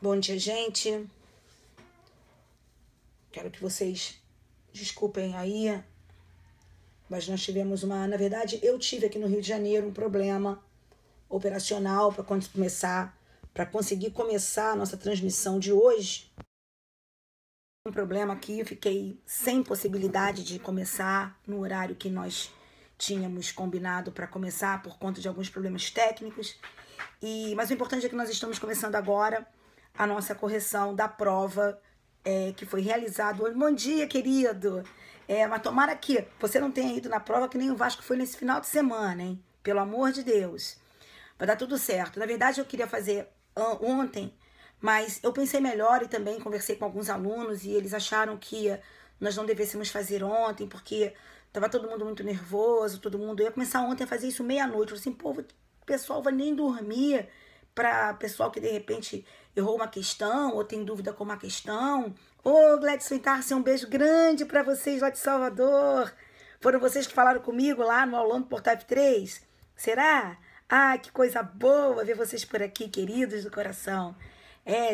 Bom dia, gente. Quero que vocês desculpem aí, mas nós tivemos na verdade, eu tive aqui no Rio de Janeiro um problema operacional para conseguir começar a nossa transmissão de hoje. Um problema aqui, eu fiquei sem possibilidade de começar no horário que nós tínhamos combinado para começar por conta de alguns problemas técnicos. Mas o importante é que nós estamos começando agora a nossa correção da prova que foi realizada hoje. Bom dia, querido! Mas tomara que você não tenha ido na prova que nem o Vasco foi nesse final de semana, hein? Pelo amor de Deus. Vai dar tudo certo. Na verdade, eu queria fazer ontem, mas eu pensei melhor e também conversei com alguns alunos e eles acharam que nós não devêssemos fazer ontem, porque estava todo mundo muito nervoso, todo mundo ia começar ontem a fazer isso meia-noite. Eu falei assim, pô, o pessoal vai nem dormir, para pessoal que de repente errou uma questão ou tem dúvida com uma questão. Ô, Gladson e Tarcia, um beijo grande para vocês lá de Salvador. Foram vocês que falaram comigo lá no aulão do Portal F3? Será? Ah, que coisa boa ver vocês por aqui, queridos do coração.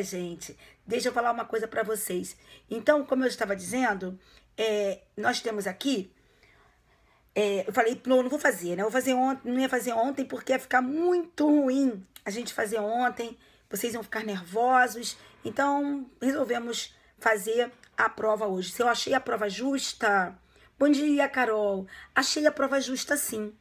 Gente, deixa eu falar uma coisa para vocês. Então, como eu estava dizendo, nós temos aqui... eu falei, não vou fazer, né? Eu vou fazer ontem, não ia fazer ontem porque ia ficar muito ruim a gente fazer ontem, vocês iam ficar nervosos. Então, resolvemos fazer a prova hoje. Se eu achei a prova justa... Bom dia, Carol. Achei a prova justa, sim.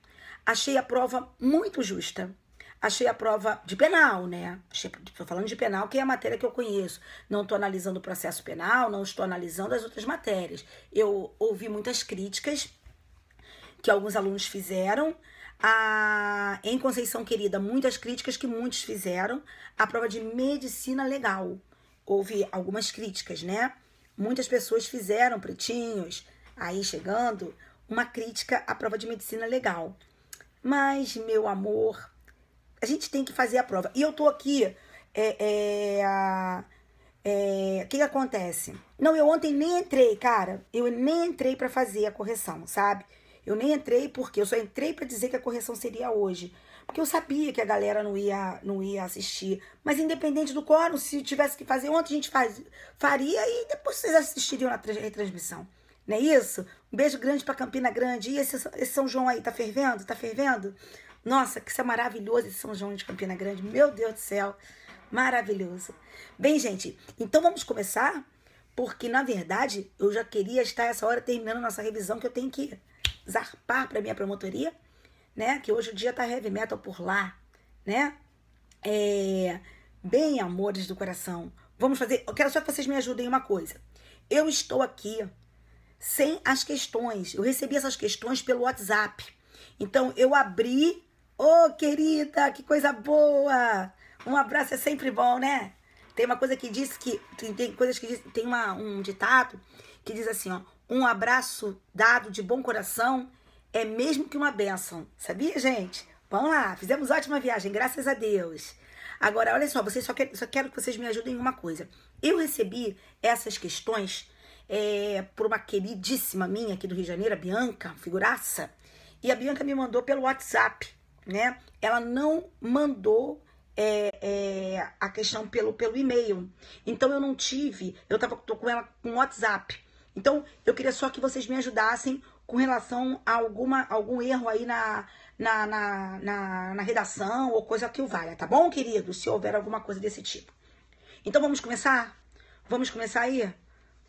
Achei a prova muito justa. Achei a prova de penal, né? Estou falando de penal, que é a matéria que eu conheço. Não estou analisando o processo penal, não estou analisando as outras matérias. Eu ouvi muitas críticas que alguns alunos fizeram. Em Conceição Querida, muitas críticas que muitos fizeram. A prova de medicina legal. Houve algumas críticas, né? Muitas pessoas fizeram, pretinhos, aí chegando, uma crítica à prova de medicina legal. Mas, meu amor, a gente tem que fazer a prova. E eu tô aqui, o que acontece? Não, eu ontem nem entrei, cara. Eu nem entrei pra fazer a correção, sabe? Eu nem entrei porque eu só entrei pra dizer que a correção seria hoje. Porque eu sabia que a galera não ia assistir. Mas independente do quórum, se tivesse que fazer ontem, a gente faria e depois vocês assistiriam na retransmissão. Não é isso? Um beijo grande pra Campina Grande. E esse São João aí, tá fervendo? Tá fervendo? Nossa, que isso é maravilhoso, esse São João de Campina Grande. Meu Deus do céu, maravilhoso. Bem, gente, então vamos começar? Porque, na verdade, eu já queria estar essa hora terminando nossa revisão, que eu tenho que zarpar para minha promotoria, né? Que hoje o dia tá heavy metal por lá, né? Bem, amores do coração, vamos fazer... Eu quero só que vocês me ajudem em uma coisa. Eu estou aqui sem as questões. Eu recebi essas questões pelo WhatsApp. Então, eu abri... Ô, querida, que coisa boa! Um abraço é sempre bom, né? Tem uma coisa que diz que... Tem coisas que diz... Tem um ditado que diz assim, ó. Um abraço dado de bom coração é mesmo que uma bênção. Sabia, gente? Vamos lá, fizemos ótima viagem, graças a Deus. Agora, olha só, só quero que vocês me ajudem em uma coisa. Eu recebi essas questões por uma queridíssima minha aqui do Rio de Janeiro, a Bianca, figuraça. E a Bianca me mandou pelo WhatsApp, né? Ela não mandou a questão pelo e-mail. Então, eu não tive... tô com ela com WhatsApp. Então, eu queria só que vocês me ajudassem com relação a algum erro aí na redação ou coisa que o valha, tá bom, querido? Se houver alguma coisa desse tipo. Então, vamos começar? Vamos começar aí?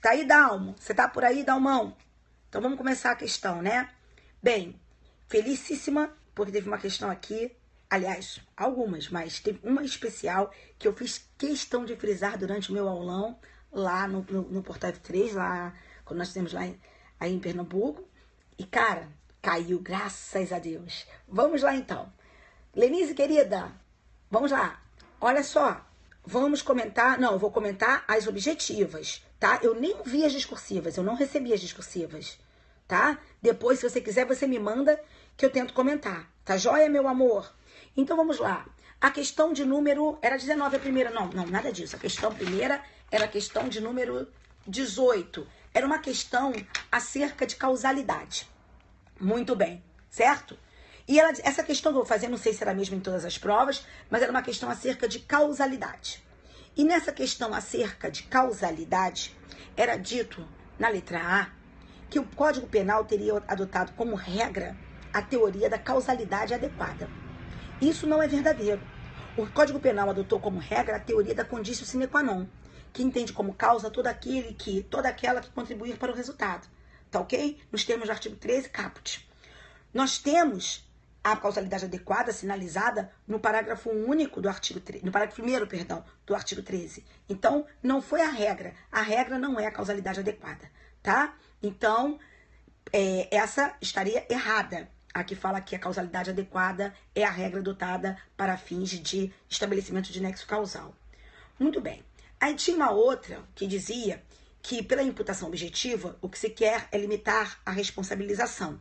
Tá aí, Dalmo? Você tá por aí, Dalmão? Então, vamos começar a questão, né? Bem, felicíssima, porque teve uma questão aqui, aliás, algumas, mas teve uma especial que eu fiz questão de frisar durante o meu aulão lá no Portal F3, lá... quando nós temos lá aí em Pernambuco. E, cara, caiu, graças a Deus. Vamos lá, então. Lenise, querida, vamos lá. Olha só, vamos comentar... Não, eu vou comentar as objetivas, tá? Eu nem vi as discursivas, eu não recebi as discursivas, tá? Depois, se você quiser, você me manda que eu tento comentar. Tá joia, meu amor? Então, vamos lá. A questão de número... Era 19 a primeira. Não, nada disso. A questão primeira era a questão de número 18. Era uma questão acerca de causalidade. Muito bem, certo? E essa questão que eu vou fazer, não sei se era mesmo em todas as provas, mas era uma questão acerca de causalidade. E nessa questão acerca de causalidade, era dito na letra A que o Código Penal teria adotado como regra a teoria da causalidade adequada. Isso não é verdadeiro. O Código Penal adotou como regra a teoria da conditio sine qua non, que entende como causa toda aquela que contribuir para o resultado. Tá ok? Nos termos do artigo 13, caput. Nós temos a causalidade adequada sinalizada no parágrafo único do artigo 13, no parágrafo 1º, perdão, do artigo 13. Então, não foi a regra. A regra não é a causalidade adequada, tá? Então, essa estaria errada. A que fala que a causalidade adequada é a regra adotada para fins de estabelecimento de nexo causal. Muito bem. Aí tinha uma outra que dizia que pela imputação objetiva, o que se quer é limitar a responsabilização.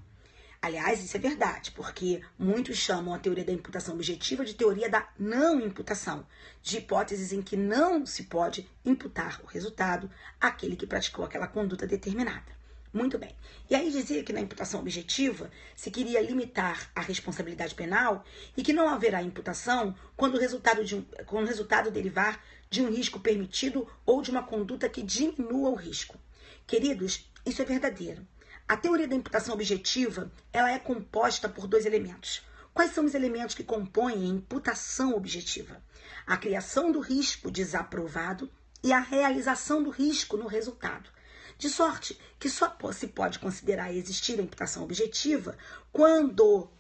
Aliás, isso é verdade, porque muitos chamam a teoria da imputação objetiva de teoria da não imputação, de hipóteses em que não se pode imputar o resultado àquele que praticou aquela conduta determinada. Muito bem. E aí dizia que na imputação objetiva se queria limitar a responsabilidade penal e que não haverá imputação quando o resultado derivar de um risco permitido ou de uma conduta que diminua o risco. Queridos, isso é verdadeiro. A teoria da imputação objetiva, ela é composta por 2 elementos. Quais são os elementos que compõem a imputação objetiva? A criação do risco desaprovado e a realização do risco no resultado. De sorte que só se pode considerar existir a imputação objetiva quando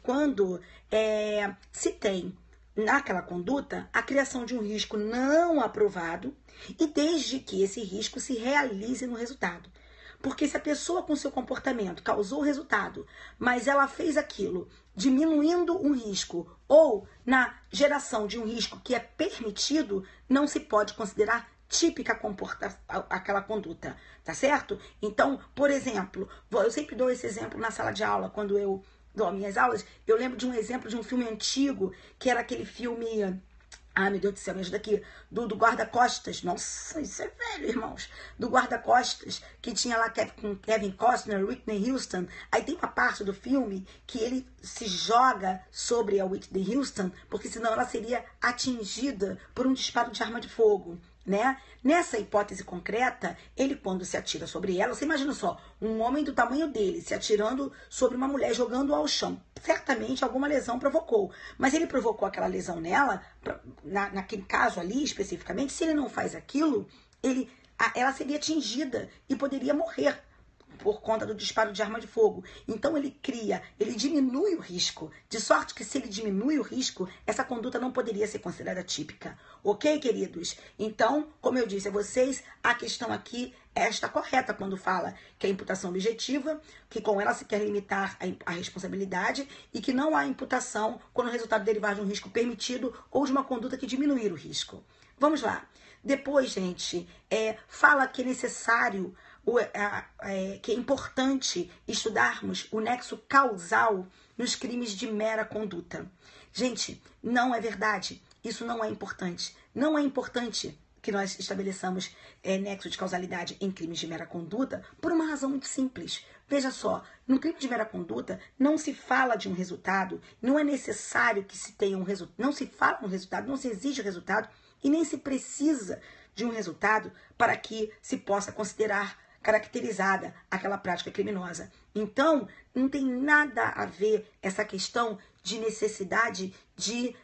se tem naquela conduta a criação de um risco não aprovado e desde que esse risco se realize no resultado. Porque se a pessoa com seu comportamento causou o resultado, mas ela fez aquilo diminuindo um risco ou na geração de um risco que é permitido, não se pode considerar típica aquela conduta, tá certo? Então, por exemplo, eu sempre dou esse exemplo na sala de aula, quando eu dou minhas aulas, eu lembro de um exemplo de um filme antigo, que era aquele filme... Ai, meu Deus do céu, me ajuda aqui. Do guarda-costas. Nossa, isso é velho, irmãos. Do guarda-costas, que tinha lá com Kevin Costner, Whitney Houston. Aí tem uma parte do filme que ele se joga sobre a Whitney Houston, porque senão ela seria atingida por um disparo de arma de fogo, né? Nessa hipótese concreta, ele quando se atira sobre ela, você imagina só, um homem do tamanho dele se atirando sobre uma mulher, jogando-a ao chão. Certamente alguma lesão provocou, mas ele provocou aquela lesão nela, naquele caso ali especificamente, se ele não faz aquilo, ela seria atingida e poderia morrer por conta do disparo de arma de fogo. Então ele diminui o risco, de sorte que se ele diminui o risco, essa conduta não poderia ser considerada típica. Ok, queridos? Então, como eu disse a vocês, a questão aqui está correta quando fala que a imputação objetiva, que com ela se quer limitar a responsabilidade e que não há imputação quando o resultado derivar de um risco permitido ou de uma conduta que diminuir o risco. Vamos lá. Depois, gente, fala que é necessário, que é importante estudarmos o nexo causal nos crimes de mera conduta. Gente, não é verdade. Isso não é importante. Não é importante que nós estabeleçamos nexo de causalidade em crimes de mera conduta por uma razão muito simples. Veja só, no crime de mera conduta não se fala de um resultado, não é necessário que se tenha um resultado, não se fala no resultado, não se exige o resultado e nem se precisa de um resultado para que se possa considerar caracterizada aquela prática criminosa. Então, não tem nada a ver essa questão de necessidade de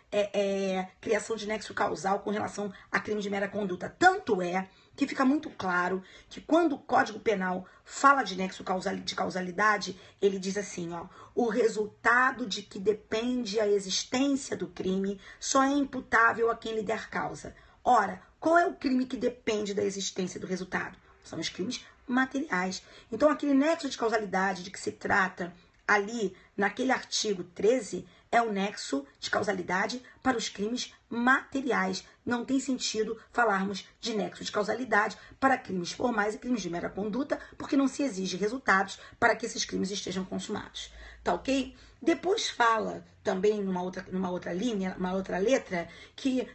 criação de nexo causal com relação a crime de mera conduta. Tanto é que fica muito claro que quando o Código Penal fala de nexo de causalidade, ele diz assim, ó, o resultado de que depende a existência do crime só é imputável a quem lhe der causa. Ora, qual é o crime que depende da existência do resultado? São os crimes materiais. Então, aquele nexo de causalidade de que se trata ali, naquele artigo 13, é o nexo de causalidade para os crimes materiais. Não tem sentido falarmos de nexo de causalidade para crimes formais e crimes de mera conduta, porque não se exige resultados para que esses crimes estejam consumados. Tá ok? Depois fala também numa outra linha, uma outra letra, que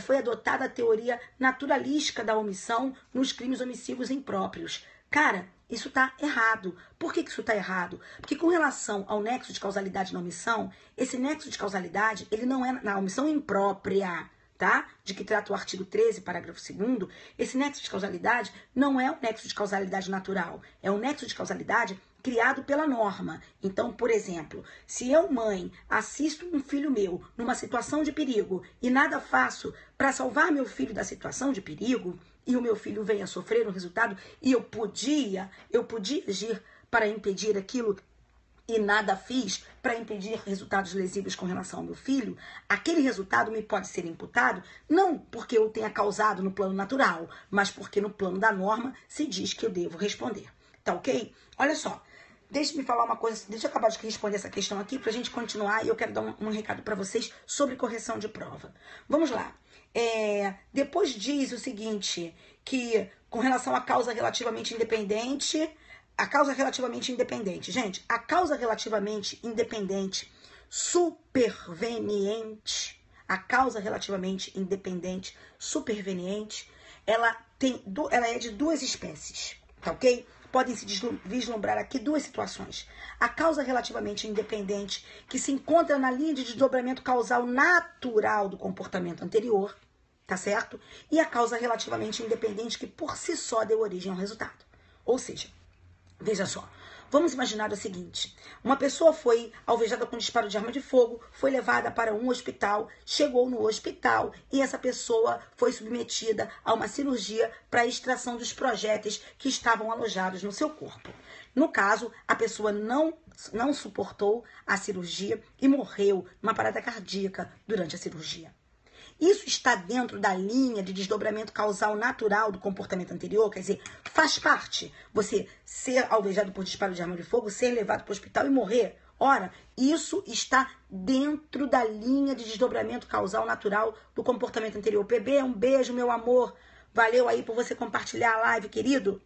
foi adotada a teoria naturalística da omissão nos crimes omissivos impróprios. Cara, isso está errado. Por que isso está errado? Porque com relação ao nexo de causalidade na omissão, esse nexo de causalidade, ele não é na omissão imprópria, tá? De que trata o artigo 13, parágrafo 2º, esse nexo de causalidade não é um nexo de causalidade natural, é um nexo de causalidade criado pela norma. Então, por exemplo, se eu, mãe, assisto um filho meu numa situação de perigo e nada faço para salvar meu filho da situação de perigo, e o meu filho vem a sofrer um resultado, e eu podia agir para impedir aquilo e nada fiz para impedir resultados lesivos com relação ao meu filho, aquele resultado me pode ser imputado, não porque eu tenha causado no plano natural, mas porque no plano da norma se diz que eu devo responder. Tá ok? Olha só, deixa-me falar uma coisa, deixa eu acabar de responder essa questão aqui pra gente continuar e eu quero dar um recado para vocês sobre correção de prova. Vamos lá. Depois diz o seguinte, que com relação à causa relativamente independente, gente, a causa relativamente independente superveniente, ela é de duas espécies, tá ok? Podem se vislumbrar aqui duas situações. A causa relativamente independente, que se encontra na linha de desdobramento causal natural do comportamento anterior, tá certo? E a causa relativamente independente, que por si só deu origem ao resultado. Ou seja, veja só, vamos imaginar o seguinte, uma pessoa foi alvejada com disparo de arma de fogo, foi levada para um hospital, chegou no hospital e essa pessoa foi submetida a uma cirurgia para a extração dos projéteis que estavam alojados no seu corpo. No caso, a pessoa não suportou a cirurgia e morreu numa parada cardíaca durante a cirurgia. Isso está dentro da linha de desdobramento causal natural do comportamento anterior, quer dizer, faz parte você ser alvejado por disparo de arma de fogo, ser levado para o hospital e morrer. Ora, isso está dentro da linha de desdobramento causal natural do comportamento anterior. PB, um beijo, meu amor. Valeu aí por você compartilhar a live, querido.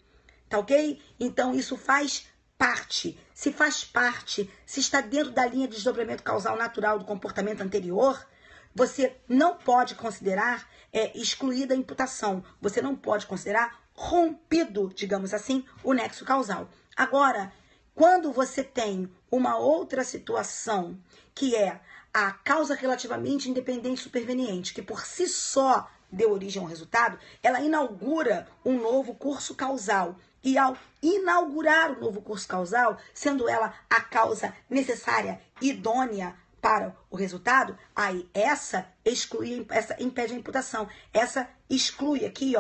Tá ok? Então, isso faz parte. Se faz parte, se está dentro da linha de desdobramento causal natural do comportamento anterior, você não pode considerar excluída a imputação. Você não pode considerar rompido, digamos assim, o nexo causal. Agora, quando você tem uma outra situação, que é a causa relativamente independente superveniente, que por si só deu origem ao resultado, ela inaugura um novo curso causal. E ao inaugurar o novo curso causal, sendo ela a causa necessária, idônea para o resultado, aí essa impede a imputação. Essa exclui aqui,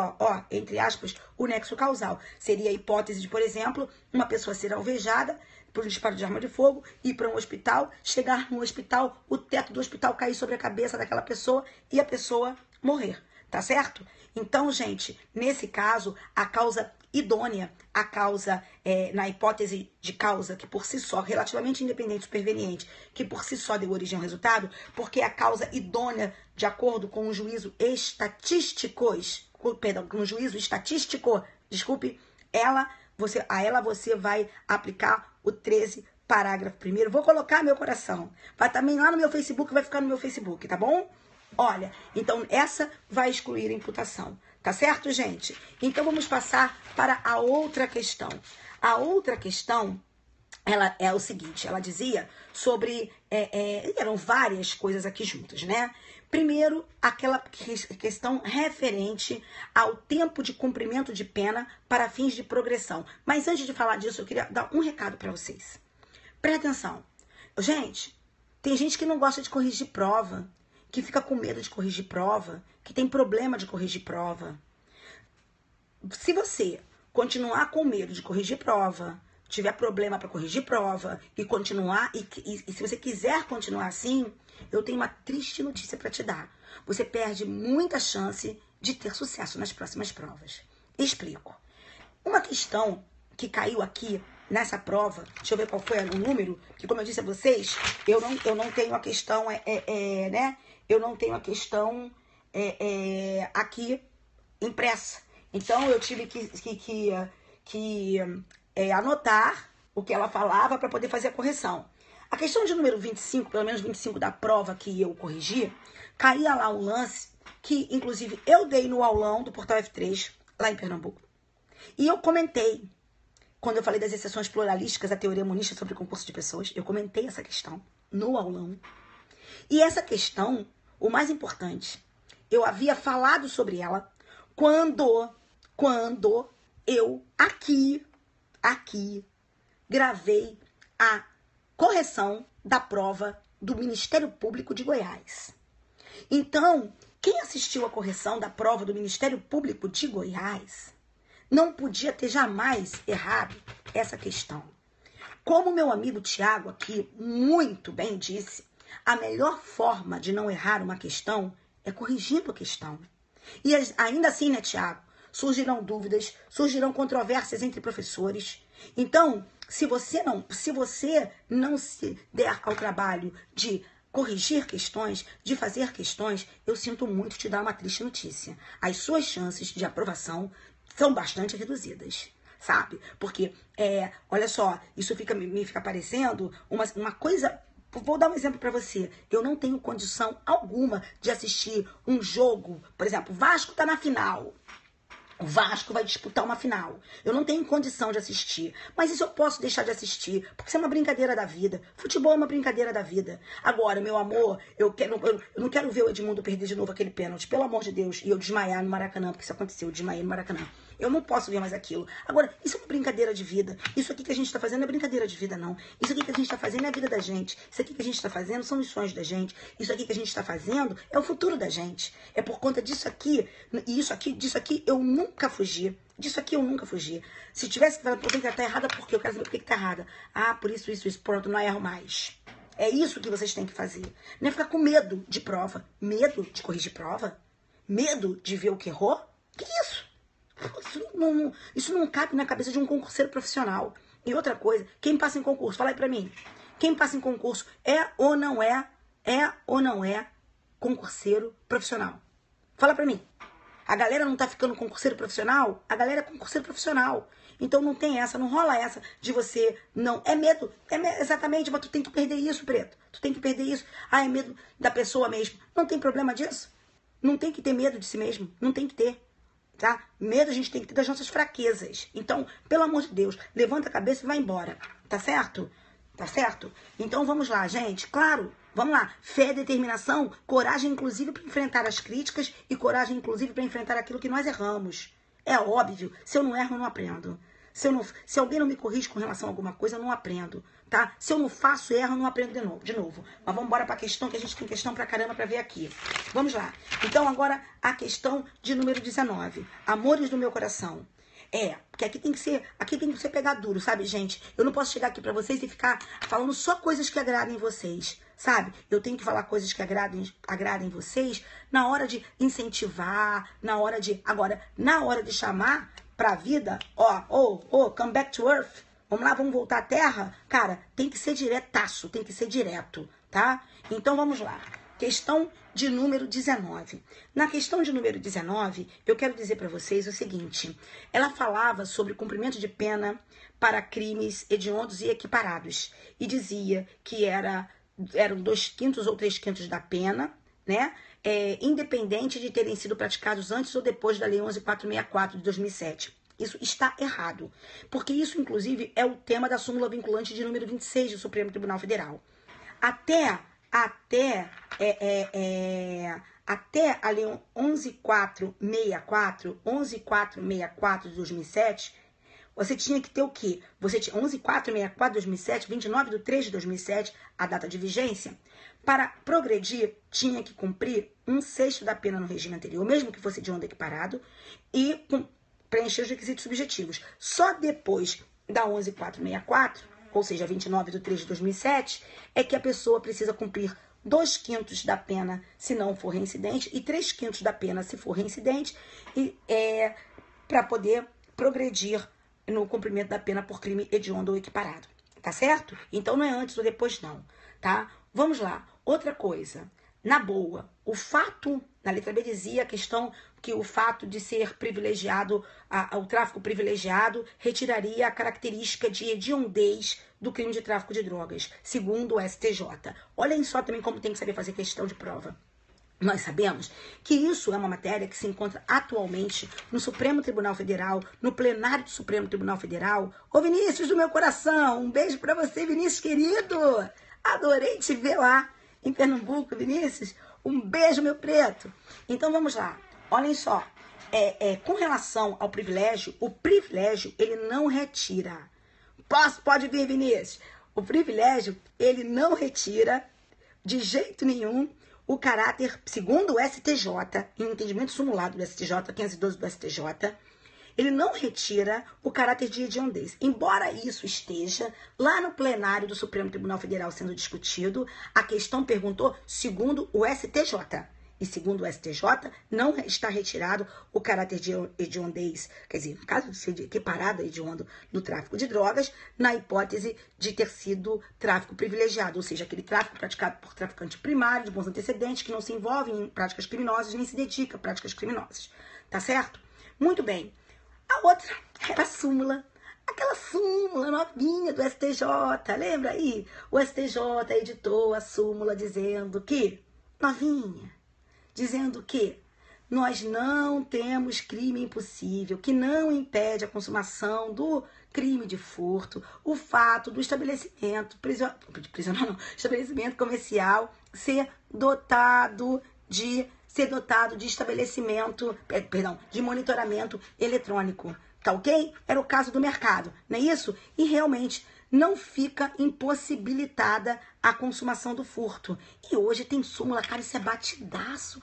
entre aspas, o nexo causal. Seria a hipótese de, por exemplo, uma pessoa ser alvejada por um disparo de arma de fogo, ir para um hospital, chegar no hospital, o teto do hospital cair sobre a cabeça daquela pessoa e a pessoa morrer. Tá certo? Então, gente, nesse caso, a causa idônea, a causa, na hipótese de causa que por si só, relativamente independente, superveniente, que por si só deu origem ao resultado, porque a causa idônea, de acordo com o juízo estatístico, desculpe, a ela você vai aplicar o 13, parágrafo 1º. Vou colocar meu coração. Vai também lá no meu Facebook, vai ficar no meu Facebook, tá bom? Olha, então essa vai excluir a imputação. Tá certo, gente? Então vamos passar para a outra questão. A outra questão, ela é o seguinte, ela dizia sobre, eram várias coisas aqui juntas, né? Primeiro, aquela questão referente ao tempo de cumprimento de pena para fins de progressão. Mas antes de falar disso, eu queria dar um recado para vocês. Presta atenção. Gente, tem gente que não gosta de corrigir prova, que fica com medo de corrigir prova, que tem problema de corrigir prova. Se você continuar com medo de corrigir prova, tiver problema para corrigir prova e continuar, e se você quiser continuar assim, eu tenho uma triste notícia para te dar. Você perde muita chance de ter sucesso nas próximas provas. Explico. Uma questão que caiu aqui nessa prova, deixa eu ver qual foi o número, que como eu disse a vocês, eu não tenho a questão, né? Eu não tenho a questão aqui impressa. Então, eu tive que anotar o que ela falava para poder fazer a correção. A questão de número 25, pelo menos 25 da prova que eu corrigi, caía lá um lance que, inclusive, eu dei no aulão do Portal F3, lá em Pernambuco. E eu comentei, quando eu falei das exceções pluralísticas, a teoria monista sobre concurso de pessoas, eu comentei essa questão no aulão. E essa questão, o mais importante, eu havia falado sobre ela quando eu aqui gravei a correção da prova do Ministério Público de Goiás. Então, quem assistiu a correção da prova do Ministério Público de Goiás não podia ter jamais errado essa questão. Como meu amigo Tiago aqui muito bem disse, a melhor forma de não errar uma questão é corrigindo a questão. E ainda assim, né, Tiago, surgirão dúvidas, surgirão controvérsias entre professores. Então, se você não se der ao trabalho de corrigir questões, de fazer questões, eu sinto muito te dar uma triste notícia. As suas chances de aprovação são bastante reduzidas, sabe? Porque, olha só, isso me fica parecendo uma coisa... Vou dar um exemplo para você. Eu não tenho condição alguma de assistir um jogo, por exemplo, o Vasco tá na final. O Vasco vai disputar uma final. Eu não tenho condição de assistir. Mas isso eu posso deixar de assistir, porque isso é uma brincadeira da vida. Futebol é uma brincadeira da vida. Agora, meu amor, eu não quero ver o Edmundo perder de novo aquele pênalti, pelo amor de Deus, e eu desmaiar no Maracanã, porque isso aconteceu, eu desmaiei no Maracanã. Eu não posso ver mais aquilo. Agora, isso é uma brincadeira de vida. Isso aqui que a gente tá fazendo não é brincadeira de vida, não. Isso aqui que a gente tá fazendo é a vida da gente. Isso aqui que a gente tá fazendo são os sonhos da gente. Isso aqui que a gente tá fazendo é o futuro da gente. É por conta disso aqui, e disso aqui eu nunca fugi. Disso aqui eu nunca fugi. Se tivesse que falar, eu tenho que estar errada, porque eu quero saber por que tá errada. Ah, por isso. Pronto, não erro mais. É isso que vocês têm que fazer. Não é ficar com medo de prova. Medo de corrigir prova? Medo de ver o que errou? Que isso? Isso não cabe na cabeça de um concurseiro profissional. E outra coisa, quem passa em concurso? Fala aí pra mim. Quem passa em concurso é ou não é concurseiro profissional? Fala pra mim. A galera não tá ficando concurseiro profissional? A galera é concurseiro profissional. Então não tem essa, não rola essa de você não... É medo, exatamente, mas tu tem que perder isso, Preto. Tu tem que perder isso. Ah, é medo da pessoa mesmo. Não tem problema disso. Não tem que ter medo de si mesmo. Não tem que ter. Tá? Medo a gente tem que ter das nossas fraquezas. Então, pelo amor de Deus, levanta a cabeça e vai embora. Tá certo? Tá certo? Então vamos lá, gente. Claro, vamos lá. Fé, determinação, coragem, inclusive, para enfrentar as críticas e coragem, inclusive, para enfrentar aquilo que nós erramos. É óbvio. Se eu não erro, eu não aprendo. Se alguém não me corrige com relação a alguma coisa, eu não aprendo. Tá? Se eu não faço, erro, eu não aprendo de novo. Mas vamos embora para a questão, que a gente tem questão pra caramba para ver aqui. Vamos lá. Então, agora, a questão de número 19. Amores do meu coração. Porque aqui tem que ser pegar duro, sabe, gente? Eu não posso chegar aqui pra vocês e ficar falando só coisas que agradem vocês, sabe? Eu tenho que falar coisas que agradem vocês na hora de incentivar, Agora, na hora de chamar pra vida, come back to earth. Vamos lá, vamos voltar à terra? Cara, tem que ser diretaço, tem que ser direto, tá? Então, vamos lá. Questão de número 19. Na questão de número 19, eu quero dizer para vocês o seguinte. Ela falava sobre cumprimento de pena para crimes hediondos e equiparados. E dizia que eram 2/5 ou 3/5 da pena, né? Independente de terem sido praticados antes ou depois da Lei 11.464 de 2007. Isso está errado, porque isso, inclusive, é o tema da súmula vinculante de número 26 do Supremo Tribunal Federal. Até a Lei 11.464 de 2007, você tinha que ter o quê? 11.464 de 2007, 29/3 de 2007, a data de vigência. Para progredir, tinha que cumprir 1/6 da pena no regime anterior, mesmo que fosse de onda equiparado, e preencher os requisitos subjetivos. Só depois da 11.464, ou seja, 29/3 de 2007, é que a pessoa precisa cumprir 2/5 da pena se não for reincidente e 3/5 da pena se for reincidente, para poder progredir no cumprimento da pena por crime hediondo ou equiparado. Tá certo? Então não é antes ou depois não, tá? Vamos lá. Outra coisa. Na boa, o fato, na letra B dizia a questão que o fato de ser privilegiado, o tráfico privilegiado, retiraria a característica de hediondez do crime de tráfico de drogas, segundo o STJ. Olhem só também como tem que saber fazer questão de prova. Nós sabemos que isso é uma matéria que se encontra atualmente no Supremo Tribunal Federal, no plenário do Supremo Tribunal Federal. Ô Vinícius do meu coração, um beijo pra você, Vinícius querido. Adorei te ver lá em Pernambuco, Vinícius. Um beijo, meu preto. Então, vamos lá. Olhem só. Com relação ao privilégio, o privilégio, ele não retira. Pode vir, Vinícius. O privilégio, ele não retira de jeito nenhum o caráter, segundo o STJ, em entendimento simulado do STJ, 512 do STJ, ele não retira o caráter de hediondez. Embora isso esteja lá no plenário do Supremo Tribunal Federal sendo discutido, a questão perguntou segundo o STJ. E segundo o STJ, não está retirado o caráter de hediondez, quer dizer, no caso de ser equiparado a hediondo no tráfico de drogas, na hipótese de ter sido tráfico privilegiado, ou seja, aquele tráfico praticado por traficante primário, de bons antecedentes, que não se envolve em práticas criminosas, nem se dedica a práticas criminosas. Tá certo? Muito bem. A outra era a súmula. Aquela súmula novinha do STJ, lembra aí? O STJ editou a súmula dizendo que, novinha, dizendo que nós não temos crime impossível, que não impede a consumação do crime de furto, o fato do estabelecimento, estabelecimento comercial ser dotado de estabelecimento, de monitoramento eletrônico, tá ok? Era o caso do mercado, não é isso? E realmente não fica impossibilitada a consumação do furto. E hoje tem súmula, cara, isso é batidaço.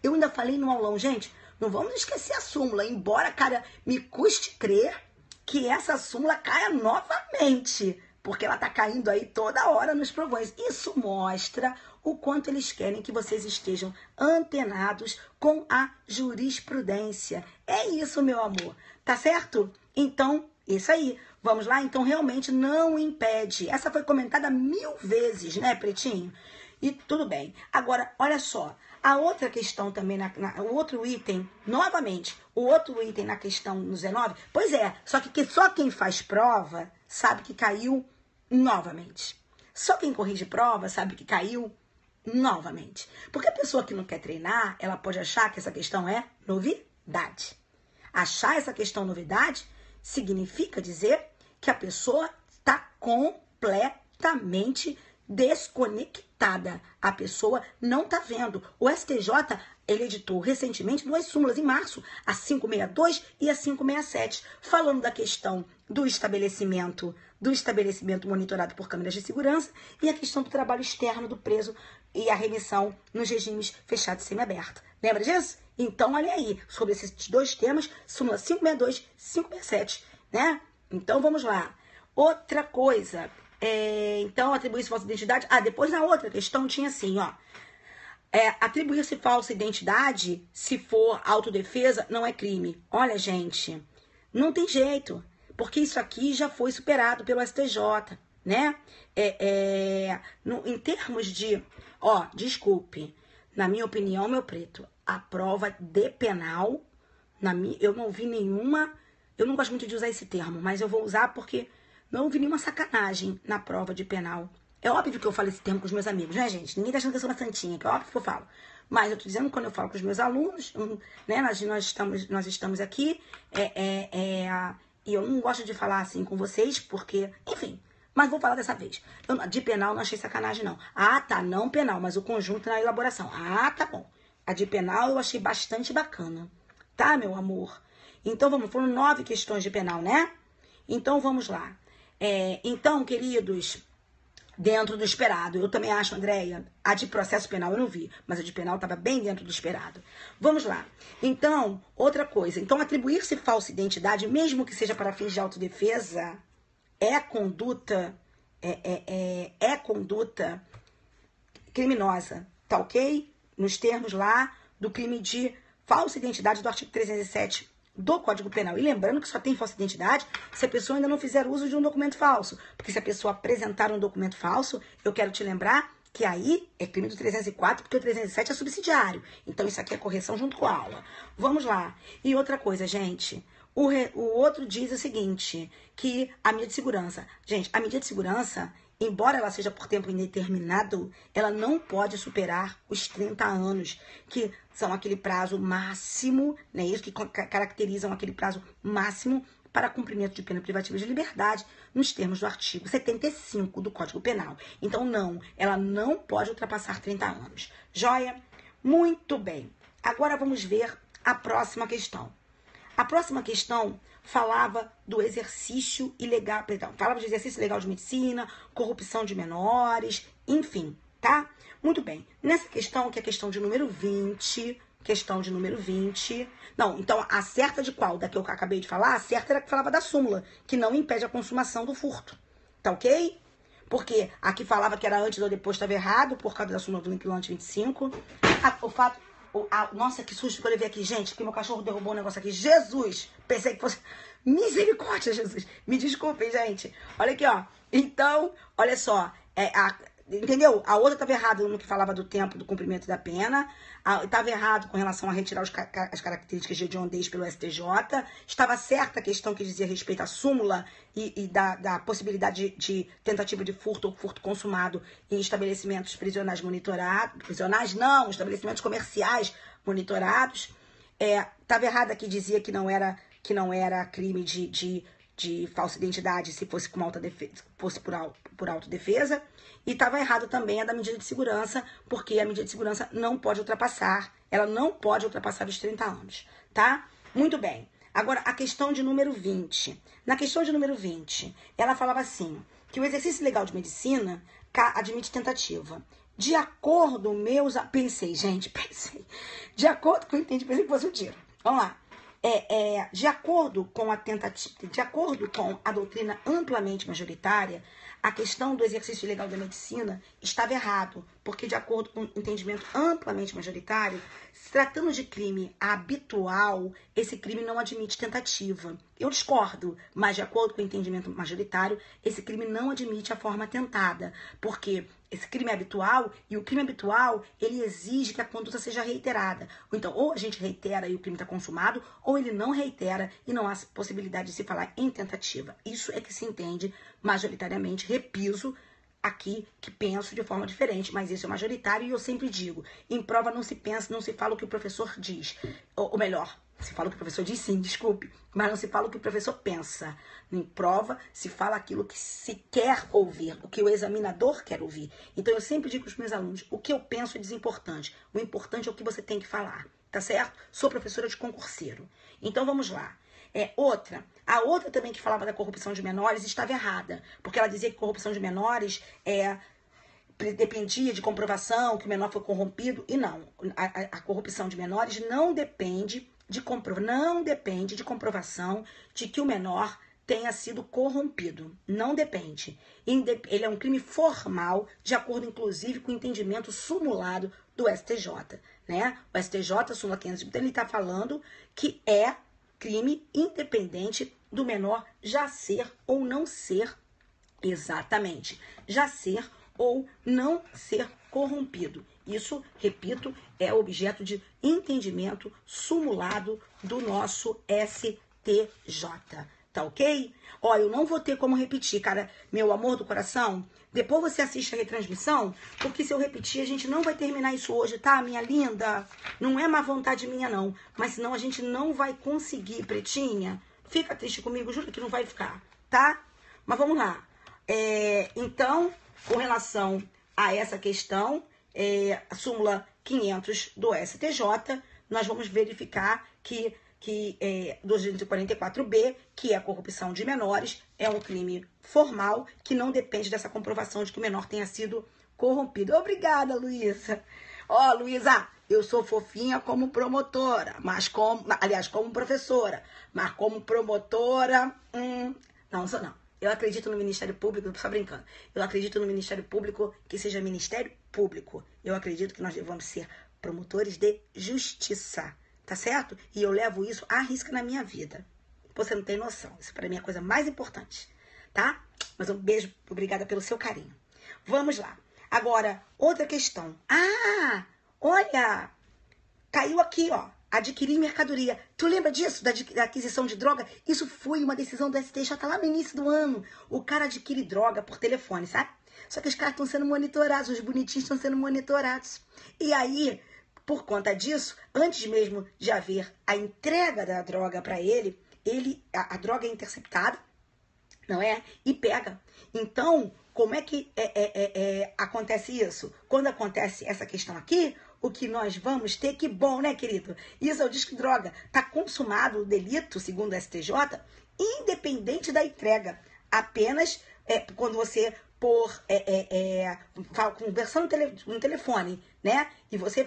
Eu ainda falei no aulão, gente, não vamos esquecer a súmula, embora, cara, me custe crer que essa súmula caia novamente, porque ela tá caindo aí toda hora nos provões. Isso mostra o quanto eles querem que vocês estejam antenados com a jurisprudência. É isso, meu amor, tá certo? Então, isso aí. Vamos lá? Então, realmente não impede. Essa foi comentada 1000 vezes, né, Pretinho? E tudo bem. Agora, olha só. A outra questão também, o outro item, novamente, o outro item na questão no 19, pois é, só que só quem faz prova sabe que caiu novamente. Só quem corrige prova sabe que caiu novamente. Porque a pessoa que não quer treinar, ela pode achar que essa questão é novidade. Achar essa questão novidade significa dizer que a pessoa está completamente desconectada. A pessoa não está vendo. O STJ, ele editou recentemente 2 súmulas em março, a 562 e a 567, falando da questão do estabelecimento monitorado por câmeras de segurança e a questão do trabalho externo do preso e a remissão nos regimes fechado e semiaberto. Lembra disso? Então, olha aí, sobre esses 2 temas, súmula 562 e 567, né? Então, vamos lá. Outra coisa, então, atribuir-se falsa identidade. Depois na outra questão tinha assim, ó. Atribuir-se falsa identidade, se for autodefesa, não é crime. Olha, gente, não tem jeito, porque isso aqui já foi superado pelo STJ, né? Em termos de, desculpe, na minha opinião, meu preto, a prova de penal, eu não vi nenhuma, eu não gosto muito de usar esse termo, mas eu vou usar porque não vi nenhuma sacanagem na prova de penal. É óbvio que eu falo esse termo com os meus amigos, né, gente? Ninguém tá achando que eu sou uma santinha, que é óbvio que eu falo. Mas eu tô dizendo, quando eu falo com os meus alunos, né, nós estamos aqui, e eu não gosto de falar assim com vocês, porque, enfim, mas vou falar dessa vez. De penal não achei sacanagem, não. Tá, não penal, mas o conjunto na elaboração. Tá bom. A de penal eu achei bastante bacana. Tá, meu amor? Então, foram 9 questões de penal, né? Então, vamos lá. Então, queridos, dentro do esperado, eu também acho, Andréia, a de processo penal eu não vi, mas a de penal estava bem dentro do esperado. Vamos lá. Então, outra coisa. Então, atribuir-se falsa identidade, mesmo que seja para fins de autodefesa, é conduta criminosa, tá ok? Nos termos lá do crime de falsa identidade do artigo 307 do Código Penal. E lembrando que só tem falsa identidade se a pessoa ainda não fizer uso de um documento falso. Porque se a pessoa apresentar um documento falso, eu quero te lembrar que aí é crime do 304, porque o 307 é subsidiário. Então isso aqui é correção junto com a aula. Vamos lá. E outra coisa, gente. O outro diz o seguinte, que a medida de segurança. Gente, a medida de segurança, embora ela seja por tempo indeterminado, ela não pode superar os 30 anos, que são aquele prazo máximo, né? Isso que caracterizam aquele prazo máximo para cumprimento de pena privativa de liberdade nos termos do artigo 75 do Código Penal. Então, não, ela não pode ultrapassar 30 anos. Joia? Muito bem. Agora vamos ver a próxima questão. A próxima questão falava do exercício ilegal, perdão, falava de exercício ilegal de medicina, corrupção de menores, enfim, tá? Muito bem. Nessa questão, que é a questão de número 20, não, então a certa de qual? Da que eu acabei de falar, a certa era que falava da súmula, que não impede a consumação do furto. Tá ok? Porque aqui falava que era antes ou depois estava errado, por causa da súmula do vinculante 25. O fato... nossa, que susto que eu levei aqui, gente, que meu cachorro derrubou um negócio aqui. Jesus! Pensei que fosse... Misericórdia, Jesus! Me desculpem, gente. Olha aqui, ó. Então, olha só. Entendeu? A outra estava errada no que falava do tempo do cumprimento da pena. Estava errado com relação a retirar as características de hediondez pelo STJ. Estava certa a questão que dizia respeito à súmula e da possibilidade de tentativa de furto ou furto consumado em estabelecimentos prisionais monitorados. Prisionais não, estabelecimentos comerciais monitorados. Estava errada que dizia que não era crime de falsa identidade se fosse com alta defesa, fosse por autodefesa. E estava errado também a da medida de segurança, porque a medida de segurança não pode ultrapassar, ela não pode ultrapassar os 30 anos, tá? Muito bem. Agora, a questão de número 20. Na questão de número 20, ela falava assim, que o exercício legal de medicina admite tentativa. De acordo pensei. De acordo com o entendimento, pensei que fosse o tiro. Vamos lá. De acordo com a doutrina amplamente majoritária, a questão do exercício ilegal da medicina estava errado, porque de acordo com o entendimento amplamente majoritário, se tratando de crime habitual, esse crime não admite tentativa. Eu discordo, mas de acordo com o entendimento majoritário, esse crime não admite a forma tentada, porque esse crime é habitual, e o crime habitual, ele exige que a conduta seja reiterada. Então, ou a gente reitera e o crime está consumado, ou ele não reitera e não há possibilidade de se falar em tentativa. Isso é que se entende majoritariamente. Repiso aqui que penso de forma diferente, mas isso é majoritário e eu sempre digo, em prova não se pensa, não se fala o que o professor diz. Ou melhor, se fala o que o professor diz, sim, desculpe, mas não se fala o que o professor pensa. Em prova, se fala aquilo que se quer ouvir, o que o examinador quer ouvir. Então, eu sempre digo para os meus alunos, o que eu penso é desimportante. O importante é o que você tem que falar, tá certo? Sou professora de concurseiro. Então, vamos lá. A outra também que falava da corrupção de menores estava errada, porque ela dizia que corrupção de menores dependia de comprovação, que o menor foi corrompido, e não. A corrupção de menores não depende de comprovação de que o menor tenha sido corrompido. Não depende. Ele é um crime formal, de acordo, inclusive, com o entendimento sumulado do STJ. Né? O STJ, súmula 500, ele está falando que é crime independente do menor já ser ou não ser, exatamente, já ser ou não ser corrompido. Isso, repito, é objeto de entendimento sumulado do nosso STJ. Tá ok? Ó, eu não vou ter como repetir, cara, meu amor do coração. Depois você assiste a retransmissão, porque se eu repetir, a gente não vai terminar isso hoje, tá, minha linda? Não é má vontade minha, não. Mas senão a gente não vai conseguir, pretinha. Fica triste comigo, juro que não vai ficar, tá? Mas vamos lá. Então, com relação a essa questão, a súmula 500 do STJ, nós vamos verificar que 244B, que é a corrupção de menores, é um crime formal que não depende dessa comprovação de que o menor tenha sido corrompido. Obrigada, Luísa. Ó, Luísa, eu sou fofinha como promotora, como professora, mas como promotora, não sou não. Eu acredito no Ministério Público, só brincando. Eu acredito no Ministério Público que seja Ministério Público. Eu acredito que nós devemos ser promotores de justiça. Tá certo? E eu levo isso à risca na minha vida. Você não tem noção. Isso para mim é a coisa mais importante. Tá? Mas um beijo, obrigada pelo seu carinho. Vamos lá. Agora, outra questão. Olha! Caiu aqui, ó. Adquirir mercadoria. Tu lembra disso? Da aquisição de droga? Isso foi uma decisão do STJ lá no início do ano. O cara adquire droga por telefone, sabe? Só que os caras estão sendo monitorados. Os bonitinhos estão sendo monitorados. E aí, por conta disso, antes mesmo de haver a entrega da droga para ele, a droga é interceptada, não é? E pega. Então, como é que acontece isso? Quando acontece essa questão aqui, o que nós vamos ter, que bom, né, querido? Isso é o disco de droga. Está consumado o delito, segundo o STJ, independente da entrega. Apenas quando você conversando no telefone, né? E você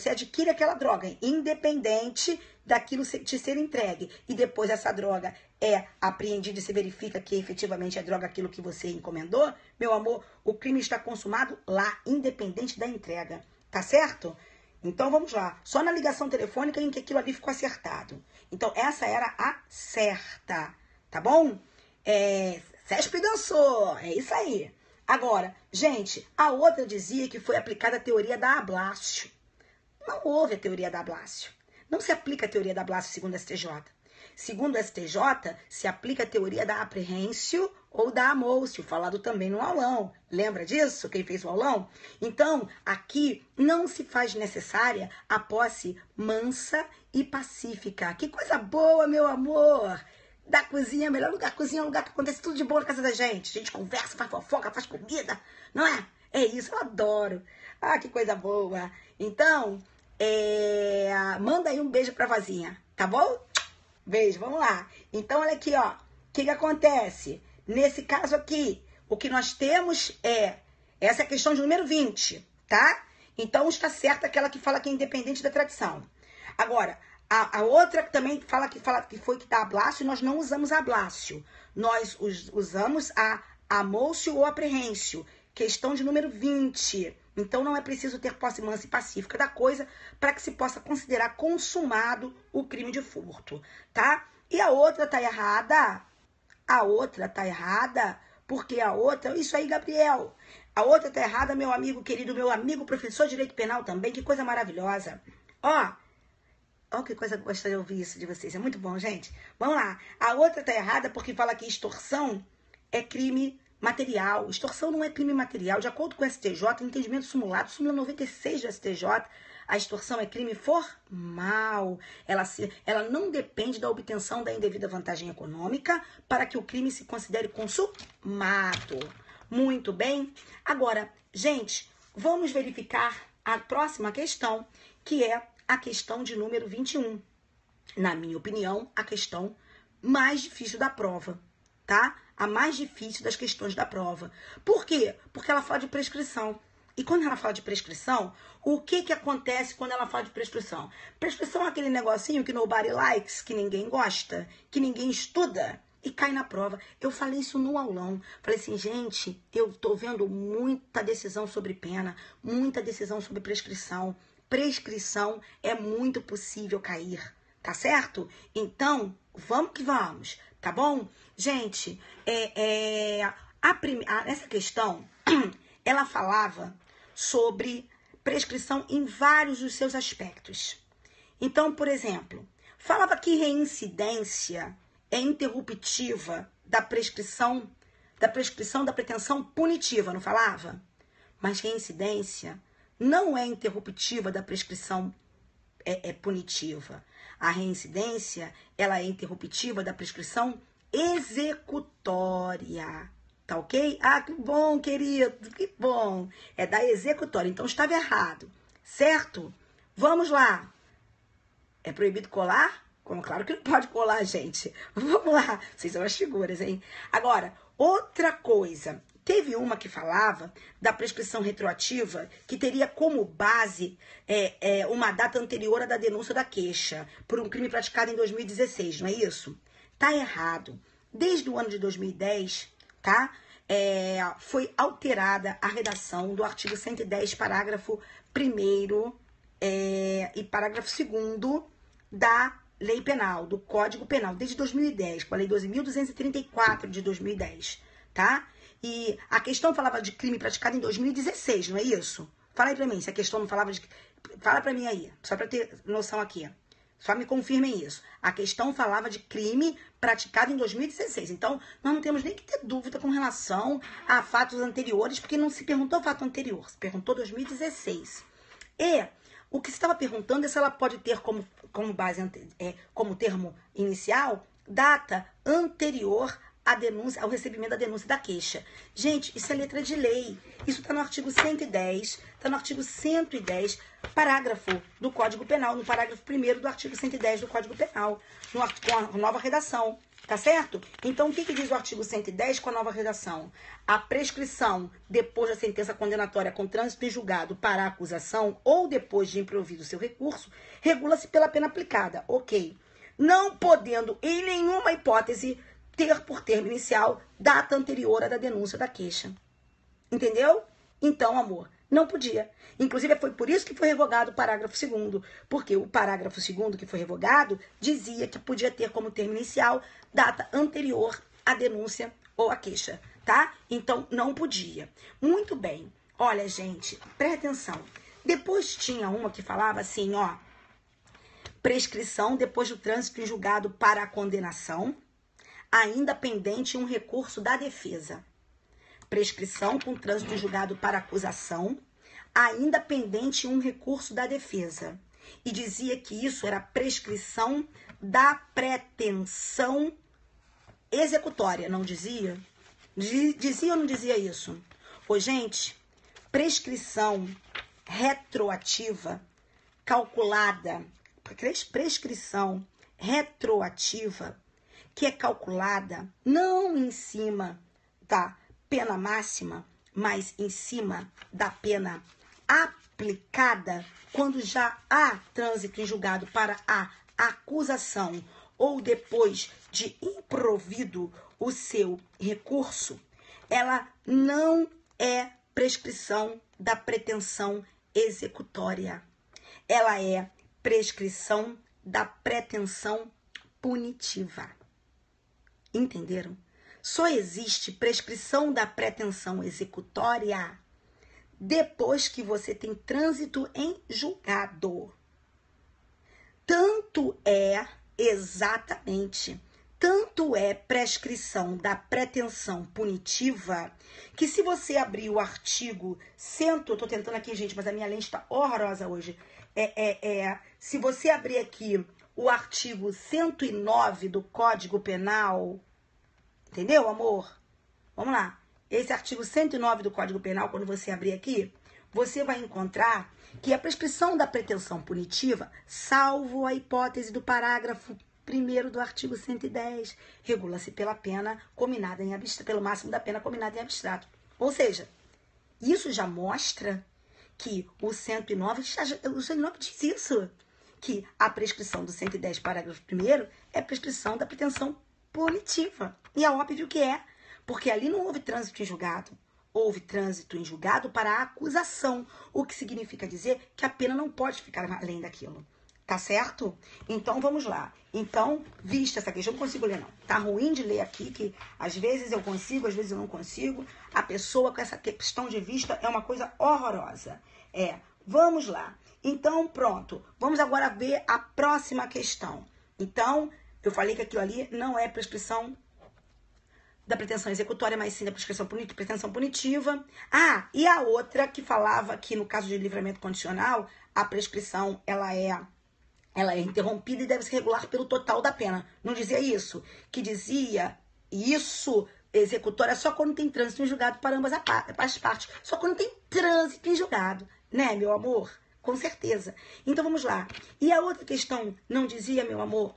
adquire aquela droga, independente daquilo te ser entregue. E depois essa droga é apreendida e se verifica que efetivamente é droga aquilo que você encomendou, meu amor, o crime está consumado lá, independente da entrega. Tá certo? Então vamos lá. Só na ligação telefônica em que aquilo ali ficou acertado. Então essa era a certa. Tá bom? Cesp dançou. É isso aí. Agora, gente, a outra dizia que foi aplicada a teoria da Ablácio. Não houve a teoria da Ablácio. Não se aplica a teoria da Ablácio segundo o STJ. Segundo o STJ, se aplica a teoria da Aprehencio ou da Amócio, falado também no aulão. Lembra disso? Quem fez o aulão? Então, aqui não se faz necessária a posse mansa e pacífica. Que coisa boa, meu amor! Da cozinha, melhor lugar. A cozinha é um lugar que acontece tudo de boa na casa da gente. A gente conversa, faz fofoca, faz comida, não é? É isso, eu adoro. Ah, que coisa boa. Então, manda aí um beijo pra vozinha, tá bom? Beijo, vamos lá. Então, olha aqui, ó. O que acontece? Nesse caso aqui, o que nós temos essa é a questão de número 20, tá? Então, está certa aquela que fala que é independente da tradição. Agora, a outra que também fala que foi que tá Ablácio, nós não usamos Ablácio. Nós usamos a Amócio ou Aprehencio. Questão de número 20. Então, não é preciso ter posse mansa e pacífica da coisa para que se possa considerar consumado o crime de furto, tá? E a outra tá errada. A outra tá errada, porque a outra... Isso aí, Gabriel. A outra tá errada, meu amigo querido, meu amigo professor de Direito Penal também. Que coisa maravilhosa. Ó, que coisa, gostaria de ouvir isso de vocês. É muito bom, gente. Vamos lá. A outra tá errada porque fala que extorsão é crime material. Extorsão não é crime material. De acordo com o STJ, entendimento simulado, súmula 96 do STJ, a extorsão é crime formal. Ela não depende da obtenção da indevida vantagem econômica para que o crime se considere consumado. Muito bem. Agora, gente, vamos verificar a próxima questão, que é a questão de número 21. Na minha opinião, a questão mais difícil da prova, tá? A mais difícil das questões da prova. Por quê? Porque ela fala de prescrição. E quando ela fala de prescrição, o que acontece quando ela fala de prescrição? Prescrição é aquele negocinho que nobody likes, que ninguém gosta, que ninguém estuda e cai na prova. Eu falei isso no aulão. Falei assim, gente, eu tô vendo muita decisão sobre pena, muita decisão sobre prescrição. Prescrição é muito possível cair, tá certo? Então, vamos que vamos, tá bom? Gente, essa questão, ela falava sobre prescrição em vários dos seus aspectos. Então, por exemplo, falava que reincidência é interruptiva da prescrição da pretensão punitiva, não falava? Mas reincidência não é interruptiva da prescrição punitiva. A reincidência, ela é interruptiva da prescrição executória. Tá ok? Ah, que bom, querido, que bom. É da executória. Então, estava errado, certo? Vamos lá. É proibido colar? Como, claro que não pode colar, gente. Vamos lá. Vocês são as figuras, hein? Agora, outra coisa. Teve uma que falava da prescrição retroativa que teria como base uma data anterior à da denúncia da queixa por um crime praticado em 2016, não é isso? Tá errado. Desde o ano de 2010, tá? Foi alterada a redação do artigo 110, parágrafo 1º e parágrafo 2º da Lei Penal, do Código Penal, desde 2010, com a Lei 12.234 de 2010, tá? E a questão falava de crime praticado em 2016, não é isso? Fala aí pra mim, se a questão não falava de... Fala pra mim aí, só pra ter noção aqui. Só me confirmem isso. A questão falava de crime praticado em 2016. Então, nós não temos nem que ter dúvida com relação a fatos anteriores, porque não se perguntou fato anterior, se perguntou 2016. E o que se estava perguntando é se ela pode ter como base, como termo inicial, data anterior à denúncia, ao recebimento da denúncia da queixa. Gente, isso é letra de lei. Isso está no artigo 110, está no artigo 110, parágrafo do Código Penal, no parágrafo 1º do artigo 110 do Código Penal, com a nova redação. Tá certo? Então, o que diz o artigo 110 com a nova redação? A prescrição, depois da sentença condenatória com trânsito em julgado para a acusação ou depois de improvido seu recurso, regula-se pela pena aplicada. Ok. Não podendo, em nenhuma hipótese, ter por termo inicial data anterior à da denúncia da queixa. Entendeu? Então, amor, não podia. Inclusive, foi por isso que foi revogado o parágrafo 2º, porque o parágrafo 2º que foi revogado dizia que podia ter como termo inicial data anterior à denúncia ou à queixa, tá? Então, não podia. Muito bem. Olha, gente, presta atenção. Depois tinha uma que falava assim, ó, prescrição depois do trânsito em julgado para a condenação, ainda pendente um recurso da defesa. Prescrição com trânsito em julgado para acusação, ainda pendente um recurso da defesa. E dizia que isso era prescrição da pretensão executória, não dizia? Dizia ou não dizia isso? Ô, gente, prescrição retroativa calculada, prescrição retroativa que é calculada não em cima da pena máxima, mas em cima da pena aplicada quando já há trânsito em julgado para a acusação ou depois de improvido o seu recurso, ela não é prescrição da pretensão executória. Ela é prescrição da pretensão punitiva. Entenderam? Só existe prescrição da pretensão executória depois que você tem trânsito em julgado. Tanto é prescrição da pretensão punitiva que se você abrir o artigo 100, eu tô tentando aqui, gente, mas a minha lente tá horrorosa hoje. Se você abrir aqui o artigo 109 do Código Penal, entendeu, amor? Vamos lá. Esse artigo 109 do Código Penal, quando você abrir aqui, você vai encontrar que a prescrição da pretensão punitiva, salvo a hipótese do parágrafo 1º do artigo 110, regula-se pela pena combinada em abstrato, pelo máximo da pena combinada em abstrato. Ou seja, isso já mostra que o 109 diz isso, que a prescrição do 110, parágrafo 1º, é prescrição da pretensão punitiva. E é óbvio que é, porque ali não houve trânsito em julgado. Houve trânsito em julgado para a acusação, o que significa dizer que a pena não pode ficar além daquilo. Tá certo? Então, vamos lá. Então, vista essa questão, eu não consigo ler, não. Tá ruim de ler aqui, que às vezes eu consigo, às vezes eu não consigo. A pessoa com essa questão de vista é uma coisa horrorosa. Vamos lá. Então, pronto. Vamos agora ver a próxima questão. Então, eu falei que aquilo ali não é prescrição da pretensão executória, mas sim da pretensão punitiva. Ah, e a outra que falava que no caso de livramento condicional, a prescrição ela é interrompida e deve se regular pelo total da pena. Não dizia isso? Que dizia isso, executória, só quando tem trânsito em julgado para ambas as partes. Só quando tem trânsito em julgado, né, meu amor? Com certeza. Então, vamos lá. E a outra questão, não dizia, meu amor,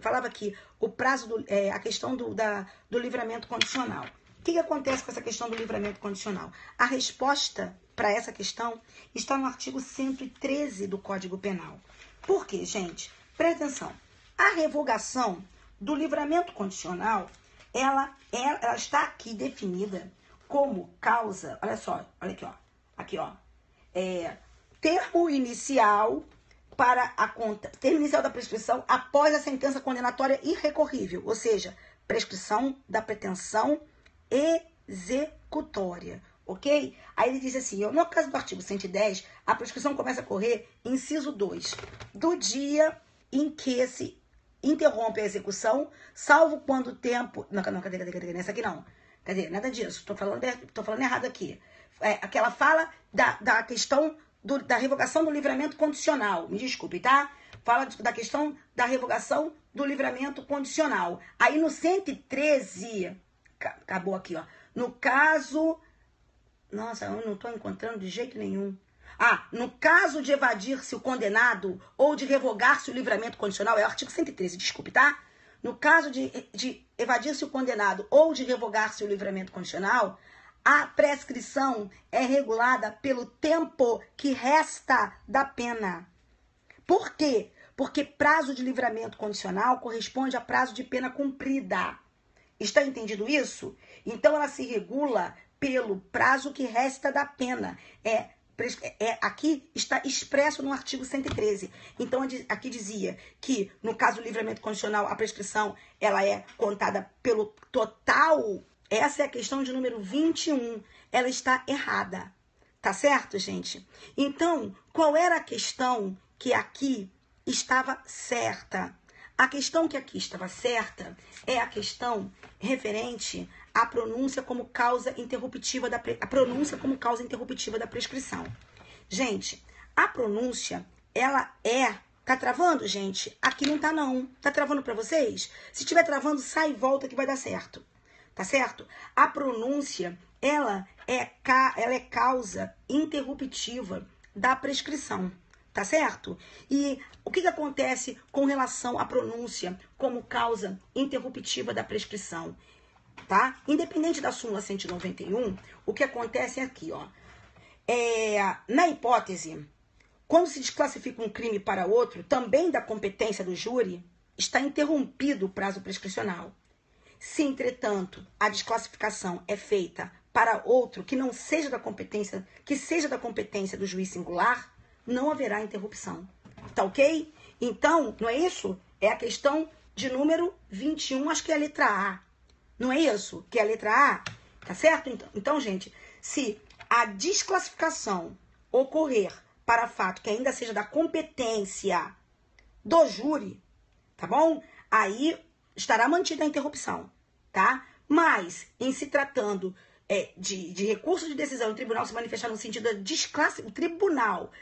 falava aqui, o prazo, a questão do livramento condicional. O que acontece com essa questão do livramento condicional? A resposta para essa questão está no artigo 113 do Código Penal. Por quê, gente? Presta atenção. A revogação do livramento condicional, ela está aqui definida como causa, olha só, olha aqui, ó. Aqui, ó. Termo inicial termo inicial da prescrição após a sentença condenatória irrecorrível, ou seja, prescrição da pretensão executória, ok? Aí ele diz assim, no caso do artigo 110, a prescrição começa a correr, inciso 2, do dia em que se interrompe a execução, salvo quando o tempo... Não, cadê? Nessa aqui não. Cadê? Nada disso, tô falando errado aqui. Aquela fala da questão da revogação do livramento condicional. Me desculpe, tá? fala da questão da revogação do livramento condicional. Aí no 113, acabou aqui, ó. No caso... Nossa, eu não estou encontrando de jeito nenhum. No caso de evadir-se o condenado ou de revogar-se o livramento condicional, é o artigo 113, desculpe, tá? No caso de evadir-se o condenado ou de revogar-se o livramento condicional, a prescrição é regulada pelo tempo que resta da pena. Por quê? Porque prazo de livramento condicional corresponde a prazo de pena cumprida. Está entendido isso? Então, ela se regula pelo prazo que resta da pena. Aqui está expresso no artigo 113. Então, aqui dizia que, no caso do livramento condicional, a prescrição ela é contada pelo total. Essa é a questão de número 21. Ela está errada. Tá certo, gente? Então, qual era a questão que aqui estava certa? A questão que aqui estava certa é a questão referente à pronúncia como causa interruptiva da prescrição. Gente, a pronúncia, ela tá travando, gente? Aqui não tá não. Tá travando para vocês? Se estiver travando, sai e volta que vai dar certo. Tá certo? A pronúncia, ela é causa interruptiva da prescrição. Tá certo? E o que acontece com relação à pronúncia como causa interruptiva da prescrição? Tá? Independente da súmula 191, o que acontece é aqui, ó. Na hipótese, quando se desclassifica um crime para outro, também da competência do júri, está interrompido o prazo prescricional. Se, entretanto, a desclassificação é feita para outro que não seja da competência, que seja da competência do juiz singular, não haverá interrupção. Tá ok? Então, não é isso? É a questão de número 21, acho que é a letra A. Não é isso? Que é a letra A? Tá certo? Então, gente, se a desclassificação ocorrer para fato que ainda seja da competência do júri, tá bom? Aí estará mantida a interrupção, tá? Mas, em se tratando de recurso de decisão, o tribunal se manifestar no sentido da desclassificação, o tribunal,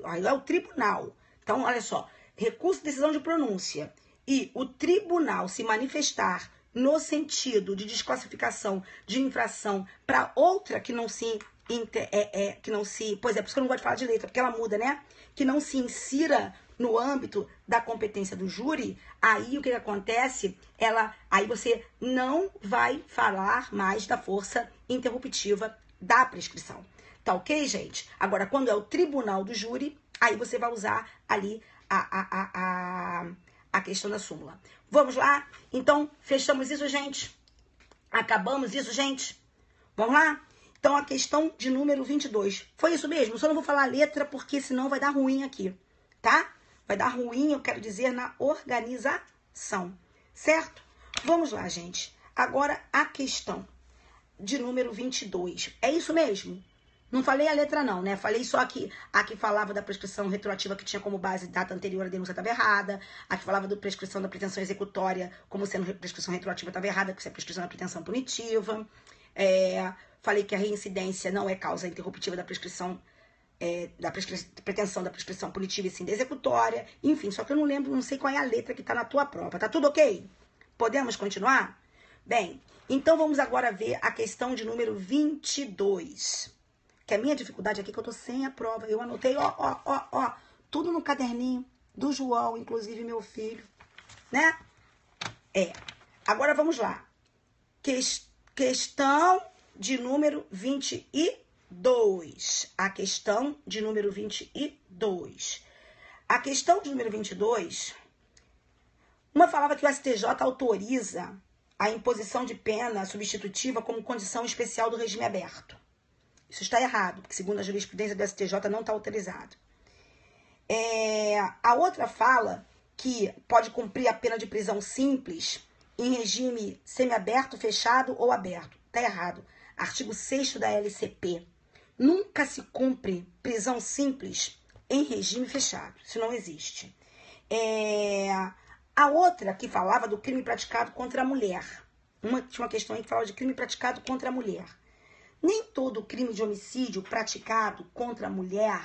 aí é o tribunal. Então, olha só, recurso de decisão de pronúncia e o tribunal se manifestar no sentido de desclassificação de infração para outra que não se, pois é, por isso que eu não gosto de falar de letra, porque ela muda, né? Que não se insira no âmbito da competência do júri, aí o que acontece? Aí você não vai falar mais da força interruptiva da prescrição. Tá ok, gente? Agora, quando é o tribunal do júri, aí você vai usar ali a questão da súmula. Vamos lá? Então, fechamos isso, gente? Acabamos isso, gente? Vamos lá? Então, a questão de número 22. Foi isso mesmo? Só não vou falar a letra, porque senão vai dar ruim aqui, tá? Vai dar ruim, eu quero dizer, na organização, certo? Vamos lá, gente. Agora, a questão de número 22. É isso mesmo? Não falei a letra não, né? Falei só que a que falava da prescrição retroativa que tinha como base data anterior à denúncia estava errada. A que falava da prescrição da pretensão executória como sendo prescrição retroativa estava errada, porque isso é prescrição da pretensão punitiva. Falei que a reincidência não é causa interruptiva da prescrição pretensão da prescrição punitiva e sim da executória, enfim, só que eu não lembro, não sei qual é a letra que está na tua prova, tá tudo ok? Podemos continuar? Bem, então vamos agora ver a questão de número 22, que a minha dificuldade aqui é que eu tô sem a prova, eu anotei, ó, tudo no caderninho do João, inclusive meu filho, né? Agora vamos lá, questão de número 22. A questão de número 22. A questão de número 22, uma falava que o STJ autoriza a imposição de pena substitutiva como condição especial do regime aberto. Isso está errado, porque segundo a jurisprudência do STJ não está autorizado. A outra fala que pode cumprir a pena de prisão simples em regime semiaberto, fechado ou aberto. Está errado. Artigo 6º da LCP. Nunca se cumpre prisão simples em regime fechado. Isso não existe. A outra que falava do crime praticado contra a mulher. Tinha uma questão aí que falava de crime praticado contra a mulher. Nem todo crime de homicídio praticado contra a mulher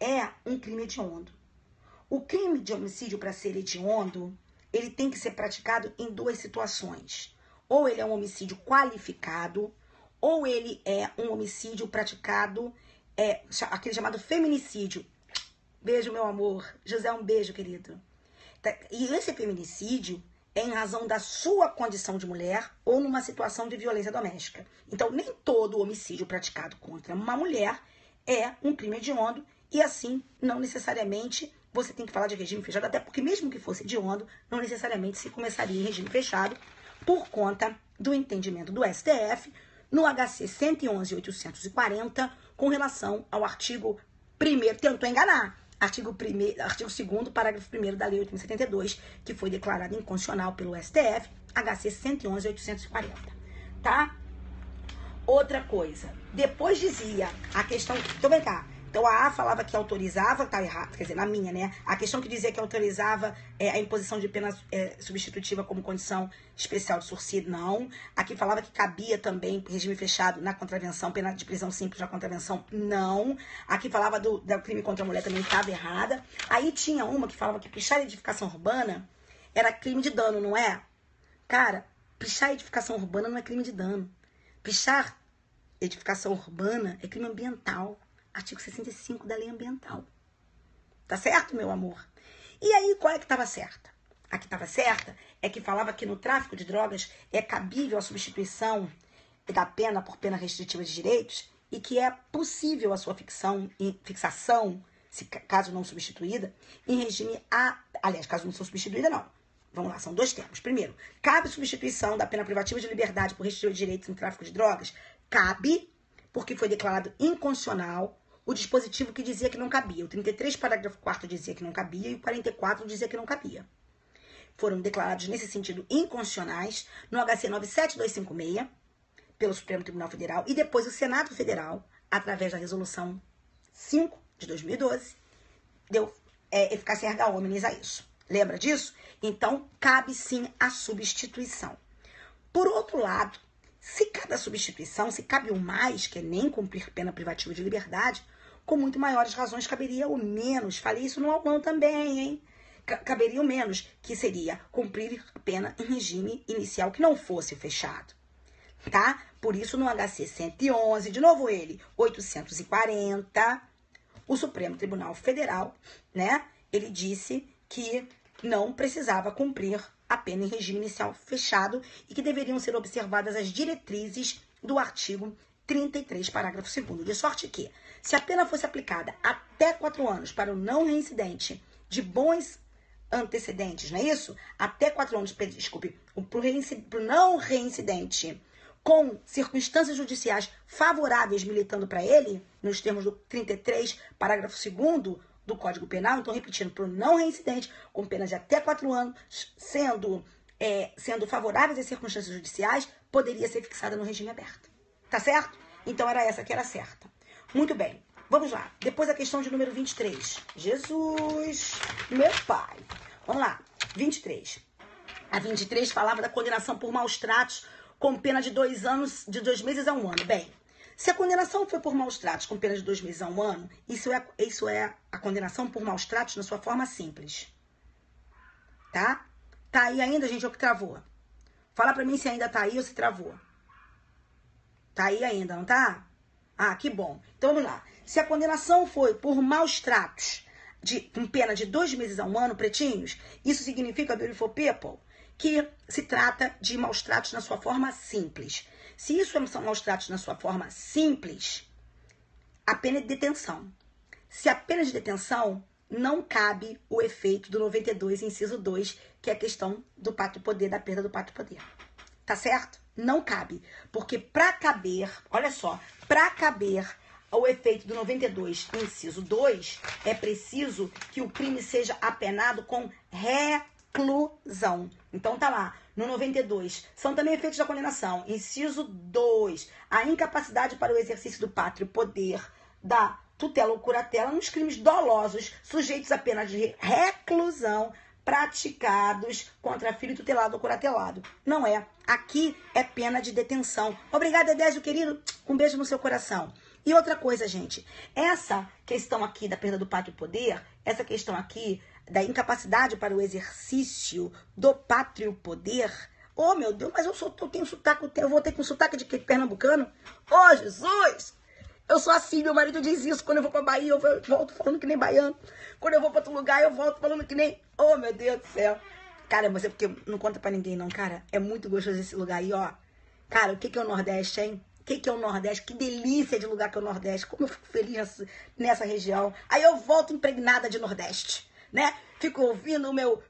é um crime hediondo. O crime de homicídio, para ser hediondo, ele tem que ser praticado em duas situações. Ou ele é um homicídio qualificado, ou ele é um homicídio praticado, aquele chamado feminicídio. Beijo, meu amor. José, um beijo, querido. E esse feminicídio é em razão da sua condição de mulher ou numa situação de violência doméstica. Então, nem todo homicídio praticado contra uma mulher é um crime hediondo e, assim, não necessariamente você tem que falar de regime fechado, até porque mesmo que fosse hediondo, não necessariamente se começaria em regime fechado por conta do entendimento do STF no HC 111.840 com relação ao artigo 1º, tentou enganar, artigo 2º, parágrafo 1º da Lei 8.072, que foi declarado inconstitucional pelo STF, HC 111.840, tá? Outra coisa, depois dizia a questão, então vem cá, então a A falava que autorizava, tá errado, quer dizer, na minha, né? A questão que dizia que autorizava a imposição de pena substitutiva como condição especial de sursi, não. Aqui falava que cabia também regime fechado na contravenção, pena de prisão simples na contravenção, não. Aqui falava do crime contra a mulher, também estava errada. Aí tinha uma que falava que pichar edificação urbana era crime de dano, não é? Cara, pichar edificação urbana não é crime de dano. Pichar edificação urbana é crime ambiental. Artigo 65 da Lei Ambiental. Tá certo, meu amor? E aí, qual é que estava certa? A que estava certa é que falava que no tráfico de drogas é cabível a substituição da pena por pena restritiva de direitos e que é possível a sua fixação, caso não substituída, em regime aliás, caso não substituída, não. Vamos lá, são dois termos. Primeiro, cabe substituição da pena privativa de liberdade por restritiva de direitos no tráfico de drogas? Cabe, porque foi declarado inconstitucional o dispositivo que dizia que não cabia. O 33, parágrafo 4º dizia que não cabia e o 44 dizia que não cabia. Foram declarados nesse sentido inconstitucionais no HC 97256 pelo Supremo Tribunal Federal e depois o Senado Federal, através da resolução 5 de 2012, deu eficácia erga omnes a isso. Lembra disso? Então, cabe sim a substituição. Por outro lado, se cabe a substituição, se cabe o mais, que é nem cumprir pena privativa de liberdade, com muito maiores razões caberia o menos. Falei isso no aulão também, hein? Caberia o menos, que seria cumprir a pena em regime inicial que não fosse fechado, tá? Por isso, no HC 111, de novo ele, 840, o Supremo Tribunal Federal, né? Ele disse que não precisava cumprir a pena em regime inicial fechado e que deveriam ser observadas as diretrizes do artigo 33, parágrafo 2º. De sorte que, se a pena fosse aplicada até 4 anos para o não reincidente de bons antecedentes, não é isso? Até 4 anos, desculpe, para o não reincidente com circunstâncias judiciais favoráveis militando para ele, nos termos do 33, parágrafo 2º, do Código Penal, então repetindo, para o não reincidente, com pena de até 4 anos, sendo favoráveis às circunstâncias judiciais, poderia ser fixada no regime aberto. Tá certo? Então era essa que era certa. Muito bem, vamos lá. Depois a questão de número 23. Jesus, meu pai. Vamos lá, 23. A 23 falava da condenação por maus tratos com pena de 2 anos, de 2 meses a 1 ano. Bem, se a condenação foi por maus tratos com pena de 2 meses a 1 ano, isso é a condenação por maus tratos na sua forma simples. Tá? Tá aí ainda, gente, ou que travou? Fala pra mim se ainda tá aí ou se travou. Tá aí ainda, não tá? Ah, que bom. Então vamos lá. Se a condenação foi por maus tratos com pena de 2 meses a 1 ano, pretinhos, isso significa, beautiful people, que se trata de maus tratos na sua forma simples. Se isso são maus tratos na sua forma simples, a pena é de detenção. Se a pena é de detenção, não cabe o efeito do 92, inciso 2, que é a questão do pátrio-poder, da perda do pátrio-poder. Tá certo? Não cabe. Porque para caber, olha só, para caber o efeito do 92, inciso 2, é preciso que o crime seja apenado com reclusão. Então tá lá, no 92, são também efeitos da condenação. Inciso 2, a incapacidade para o exercício do pátrio-poder, da tutela ou curatela nos crimes dolosos sujeitos a pena de reclusão praticados contra filho tutelado ou curatelado. Não é. Aqui é pena de detenção. Obrigada, Edésio, querido. Um beijo no seu coração. E outra coisa, gente. Essa questão aqui da perda do pátrio-poder, essa questão aqui da incapacidade para o exercício do pátrio poder. Oh, meu Deus, mas eu tenho sotaque, eu vou ter com sotaque de pernambucano? Oh, Jesus! Eu sou assim, meu marido diz isso. Quando eu vou pra Bahia, eu volto falando que nem baiano. Quando eu vou pra outro lugar, eu volto falando que nem... Oh, meu Deus do céu. Cara, mas é porque não conta pra ninguém, não, cara. É muito gostoso esse lugar aí, ó. Cara, o que é o Nordeste, hein? O que é o Nordeste? Que delícia de lugar que é o Nordeste. Como eu fico feliz nessa região. Aí eu volto impregnada de Nordeste, né? Fico ouvindo o meu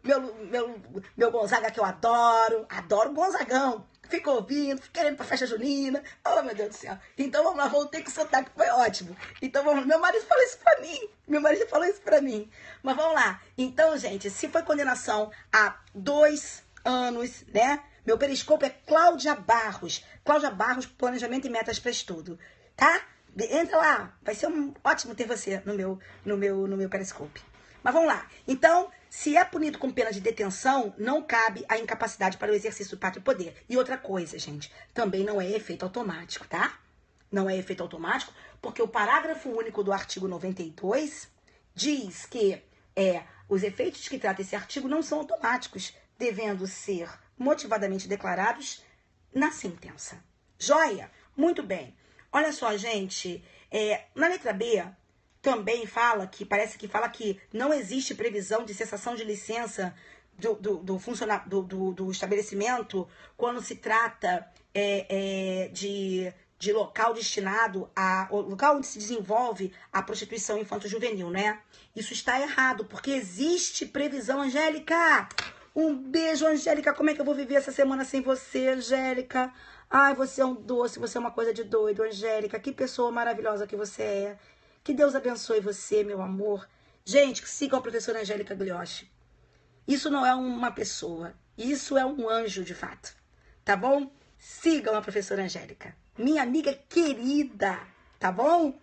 Gonzaga, que eu adoro. Adoro Gonzagão. Fico ouvindo, fico querendo ir pra festa junina. Oh, meu Deus do céu. Então, vamos lá, voltei com o sotaque, foi ótimo. Então, vamos lá. Meu marido falou isso pra mim. Meu marido falou isso pra mim. Mas vamos lá. Então, gente, se foi condenação há 2 anos, né? Meu periscope é Cláudia Barros. Cláudia Barros, Planejamento e Metas para Estudo. Tá? Entra lá. Vai ser ótimo ter você no meu periscope. Mas vamos lá. Então, se é punido com pena de detenção, não cabe a incapacidade para o exercício do pátrio poder. E outra coisa, gente, também não é efeito automático, tá? Não é efeito automático, porque o parágrafo único do artigo 92 diz que os efeitos que trata esse artigo não são automáticos, devendo ser motivadamente declarados na sentença. Joia? Muito bem. Olha só, gente, na letra B também fala que não existe previsão de cessação de licença do estabelecimento quando se trata de local destinado o local onde se desenvolve a prostituição infanto-juvenil, né? Isso está errado, porque existe previsão, Angélica. Um beijo, Angélica. Como é que eu vou viver essa semana sem você, Angélica? Ai, você é um doce, você é uma coisa de doido, Angélica. Que pessoa maravilhosa que você é. Que Deus abençoe você, meu amor. Gente, sigam a professora Angélica Glioche. Isso não é uma pessoa. Isso é um anjo, de fato. Tá bom? Sigam a professora Angélica. Minha amiga querida. Tá bom?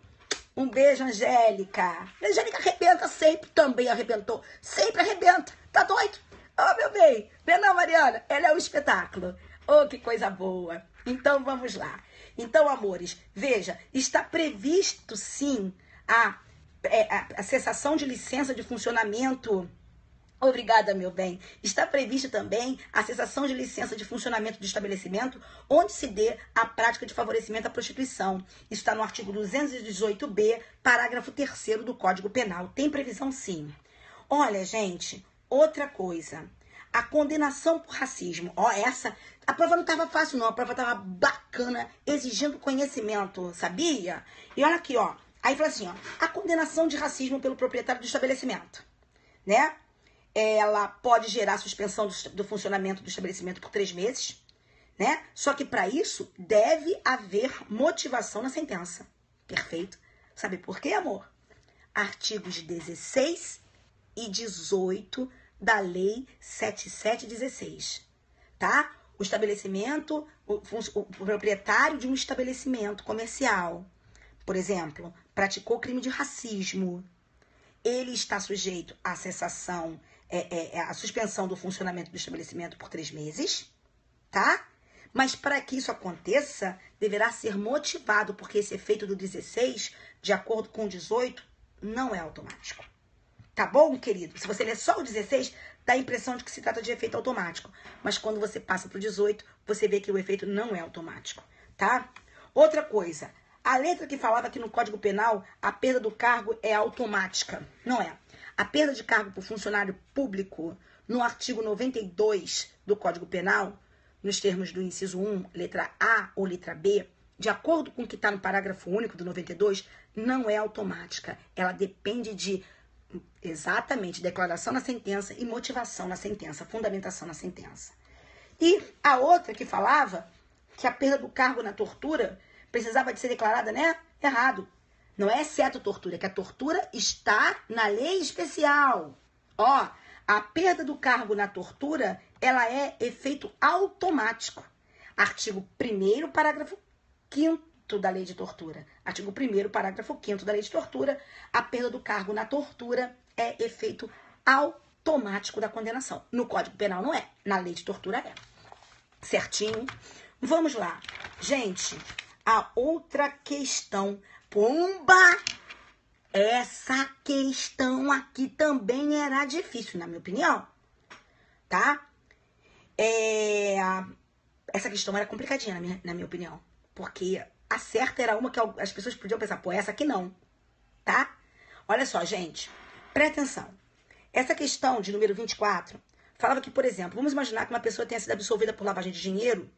Um beijo, Angélica. Angélica arrebenta sempre. Também arrebentou. Sempre arrebenta. Tá doido? Oh, meu bem. Não, Mariana. Ela é um espetáculo. Oh, que coisa boa. Então, vamos lá. Então, amores, veja, está previsto, sim, a cessação de licença de funcionamento. Obrigada, meu bem. Está previsto também a cessação de licença de funcionamento do estabelecimento onde se dê a prática de favorecimento à prostituição. Isso está no artigo 218b, parágrafo 3º do Código Penal. Tem previsão, sim. Olha, gente, outra coisa. A condenação por racismo. Ó, a prova não estava fácil, não. A prova estava bacana, exigindo conhecimento, sabia? E olha aqui, ó. Aí fala assim, ó. A condenação de racismo pelo proprietário do estabelecimento, né? Ela pode gerar suspensão do funcionamento do estabelecimento por 3 meses, né? Só que para isso deve haver motivação na sentença. Perfeito? Sabe por quê, amor? Artigos 16 e 18 da Lei 7716, tá? O estabelecimento, o proprietário de um estabelecimento comercial, por exemplo, praticou crime de racismo, ele está sujeito à cessação, à suspensão do funcionamento do estabelecimento por 3 meses, tá? Mas para que isso aconteça, deverá ser motivado, porque esse efeito do 16, de acordo com o 18, não é automático. Tá bom, querido? Se você ler só o 16, dá a impressão de que se trata de efeito automático. Mas quando você passa pro 18, você vê que o efeito não é automático, tá? Outra coisa, a letra que falava que no Código Penal a perda do cargo é automática. Não é. A perda de cargo por funcionário público, no artigo 92 do Código Penal, nos termos do inciso 1, letra A ou letra B, de acordo com o que está no parágrafo único do 92, não é automática. Ela depende de, exatamente, declaração na sentença e motivação na sentença, fundamentação na sentença. E a outra que falava que a perda do cargo na tortura precisava de ser declarada, né? Errado. Não é exceto tortura, é que a tortura está na lei especial. Ó, a perda do cargo na tortura, ela é efeito automático. Artigo 1º, parágrafo 5º da lei de tortura. Artigo 1º, parágrafo 5º da lei de tortura, a perda do cargo na tortura é efeito automático da condenação. No Código Penal não é, na lei de tortura é. Certinho? Vamos lá. Gente, a outra questão, pomba, essa questão aqui também era difícil, na minha opinião, tá? Essa questão era complicadinha, na minha opinião. Porque a certa era uma que as pessoas podiam pensar, pô, essa aqui não, tá? Olha só, gente, presta atenção. Essa questão de número 24 falava que, por exemplo, vamos imaginar que uma pessoa tenha sido absolvida por lavagem de dinheiro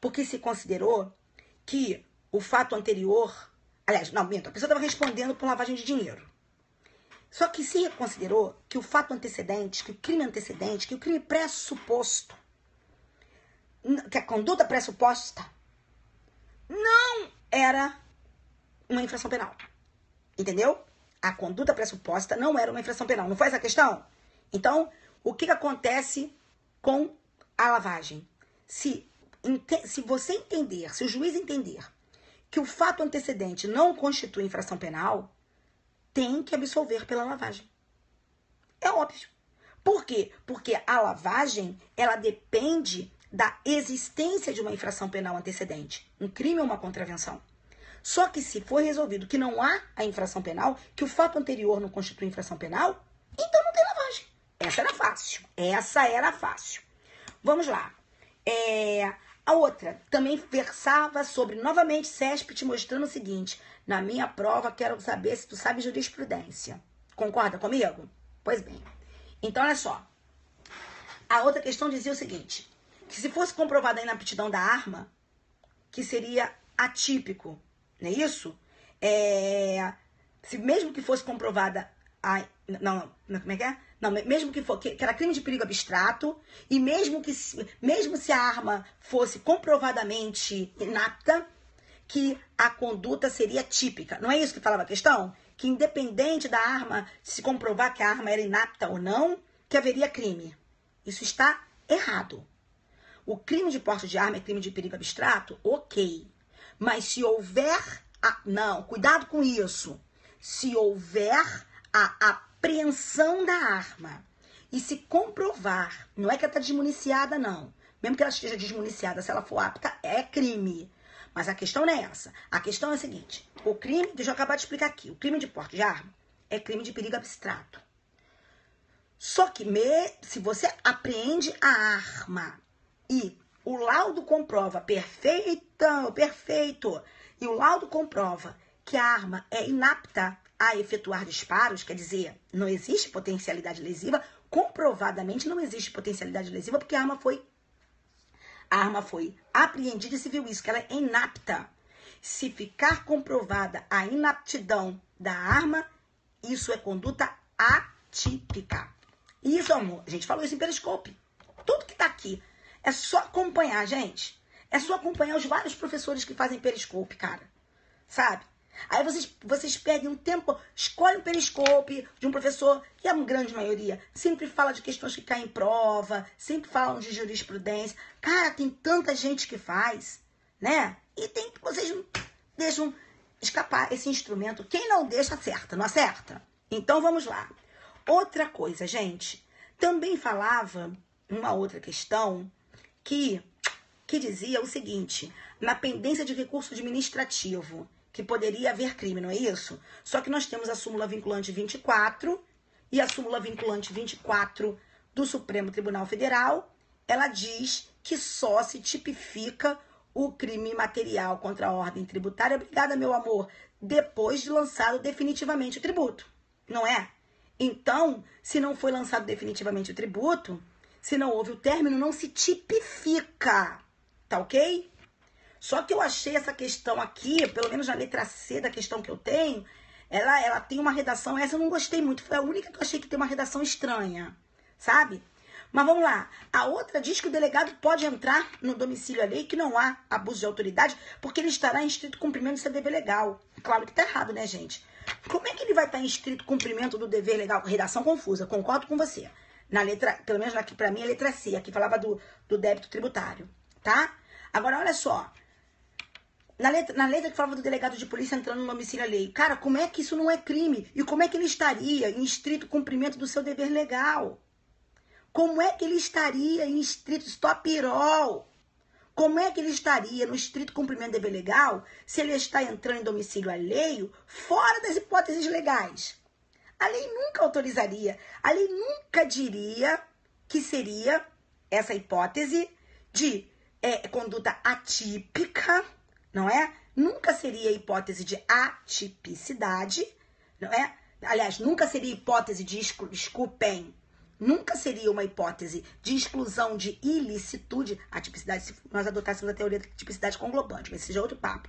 porque se considerou que o fato anterior... Aliás, não, minto, a pessoa estava respondendo por lavagem de dinheiro. Só que se considerou que o fato antecedente, que o crime antecedente, que o crime pressuposto, que a conduta pressuposta não era uma infração penal. Entendeu? A conduta pressuposta não era uma infração penal. Não foi essa a questão? Então, o que acontece com a lavagem? Se você entender, se o juiz entender que o fato antecedente não constitui infração penal, tem que absolver pela lavagem. É óbvio. Por quê? Porque a lavagem, ela depende da existência de uma infração penal antecedente. Um crime ou uma contravenção. Só que se for resolvido que não há a infração penal, que o fato anterior não constitui infração penal, então não tem lavagem. Essa era fácil. Essa era fácil. Vamos lá. A outra também versava sobre, novamente, CESP mostrando o seguinte: na minha prova, quero saber se tu sabe jurisprudência. Concorda comigo? Pois bem. Então, olha só. A outra questão dizia o seguinte: que se fosse comprovada a inaptidão da arma, que seria atípico, não é isso? Se mesmo que fosse comprovada como é que é? Não, mesmo que era crime de perigo abstrato, e mesmo se a arma fosse comprovadamente inapta, que a conduta seria típica. Não é isso que falava a questão? Que independente da arma, se comprovar que a arma era inapta ou não, que haveria crime. Isso está errado. O crime de porte de arma é crime de perigo abstrato? Ok. Mas se houver... Não, cuidado com isso. Se houver a apreensão da arma e se comprovar, não é que ela está desmuniciada, não. Mesmo que ela esteja desmuniciada, se ela for apta, é crime. Mas a questão não é essa. A questão é a seguinte: o crime, deixa eu acabar de explicar aqui, o crime de porte de arma é crime de perigo abstrato. Só que se você apreende a arma e o laudo comprova perfeito, e o laudo comprova que a arma é inapta a efetuar disparos, quer dizer, não existe potencialidade lesiva, comprovadamente não existe potencialidade lesiva, porque a arma foi apreendida e se viu isso, que ela é inapta. Se ficar comprovada a inaptidão da arma, isso é conduta atípica. Isso, amor, a gente falou isso em Periscope. Tudo que tá aqui. É só acompanhar, gente. É só acompanhar os vários professores que fazem Periscope, cara. Sabe? Aí vocês pegam um tempo, escolhem um Periscope de um professor, que a grande maioria sempre fala de questões que caem em prova, sempre falam de jurisprudência. Cara, tem tanta gente que faz, né? E vocês não deixam escapar esse instrumento. Quem não deixa, acerta, não acerta? Então, vamos lá. Outra coisa, gente. Também falava uma outra questão que dizia o seguinte: na pendência de recurso administrativo, que poderia haver crime, não é isso? Só que nós temos a súmula vinculante 24 e a súmula vinculante 24 do Supremo Tribunal Federal. Ela diz que só se tipifica o crime material contra a ordem tributária, obrigada, meu amor, depois de lançado definitivamente o tributo, não é? Então, se não foi lançado definitivamente o tributo, se não houve o término, não se tipifica, tá ok? Só que eu achei essa questão aqui, pelo menos na letra C da questão que eu tenho, ela tem uma redação, essa eu não gostei muito, foi a única que eu achei que tem uma redação estranha, sabe? Mas vamos lá, a outra diz que o delegado pode entrar no domicílio alheio, que não há abuso de autoridade, porque ele estará em estrito cumprimento do seu dever legal. Claro que tá errado, né, gente? Como é que ele vai estar em estrito cumprimento do dever legal? Redação confusa, concordo com você. Na letra, pelo menos aqui pra mim, a letra C, aqui falava do débito tributário, tá? Agora, olha só. Na letra que falava do delegado de polícia entrando no domicílio alheio. Cara, como é que isso não é crime? E como é que ele estaria em estrito cumprimento do seu dever legal? Como é que ele estaria em estrito stop it all? Como é que ele estaria no estrito cumprimento do dever legal se ele está entrando em domicílio alheio fora das hipóteses legais? A lei nunca autorizaria, a lei nunca diria que seria essa hipótese de conduta atípica, não é? Nunca seria hipótese de atipicidade, não é? Aliás, nunca seria hipótese de desculpem. Nunca seria uma hipótese de exclusão de ilicitude, atipicidade, se nós adotássemos a teoria da tipicidade conglobante, mas seja outro papo.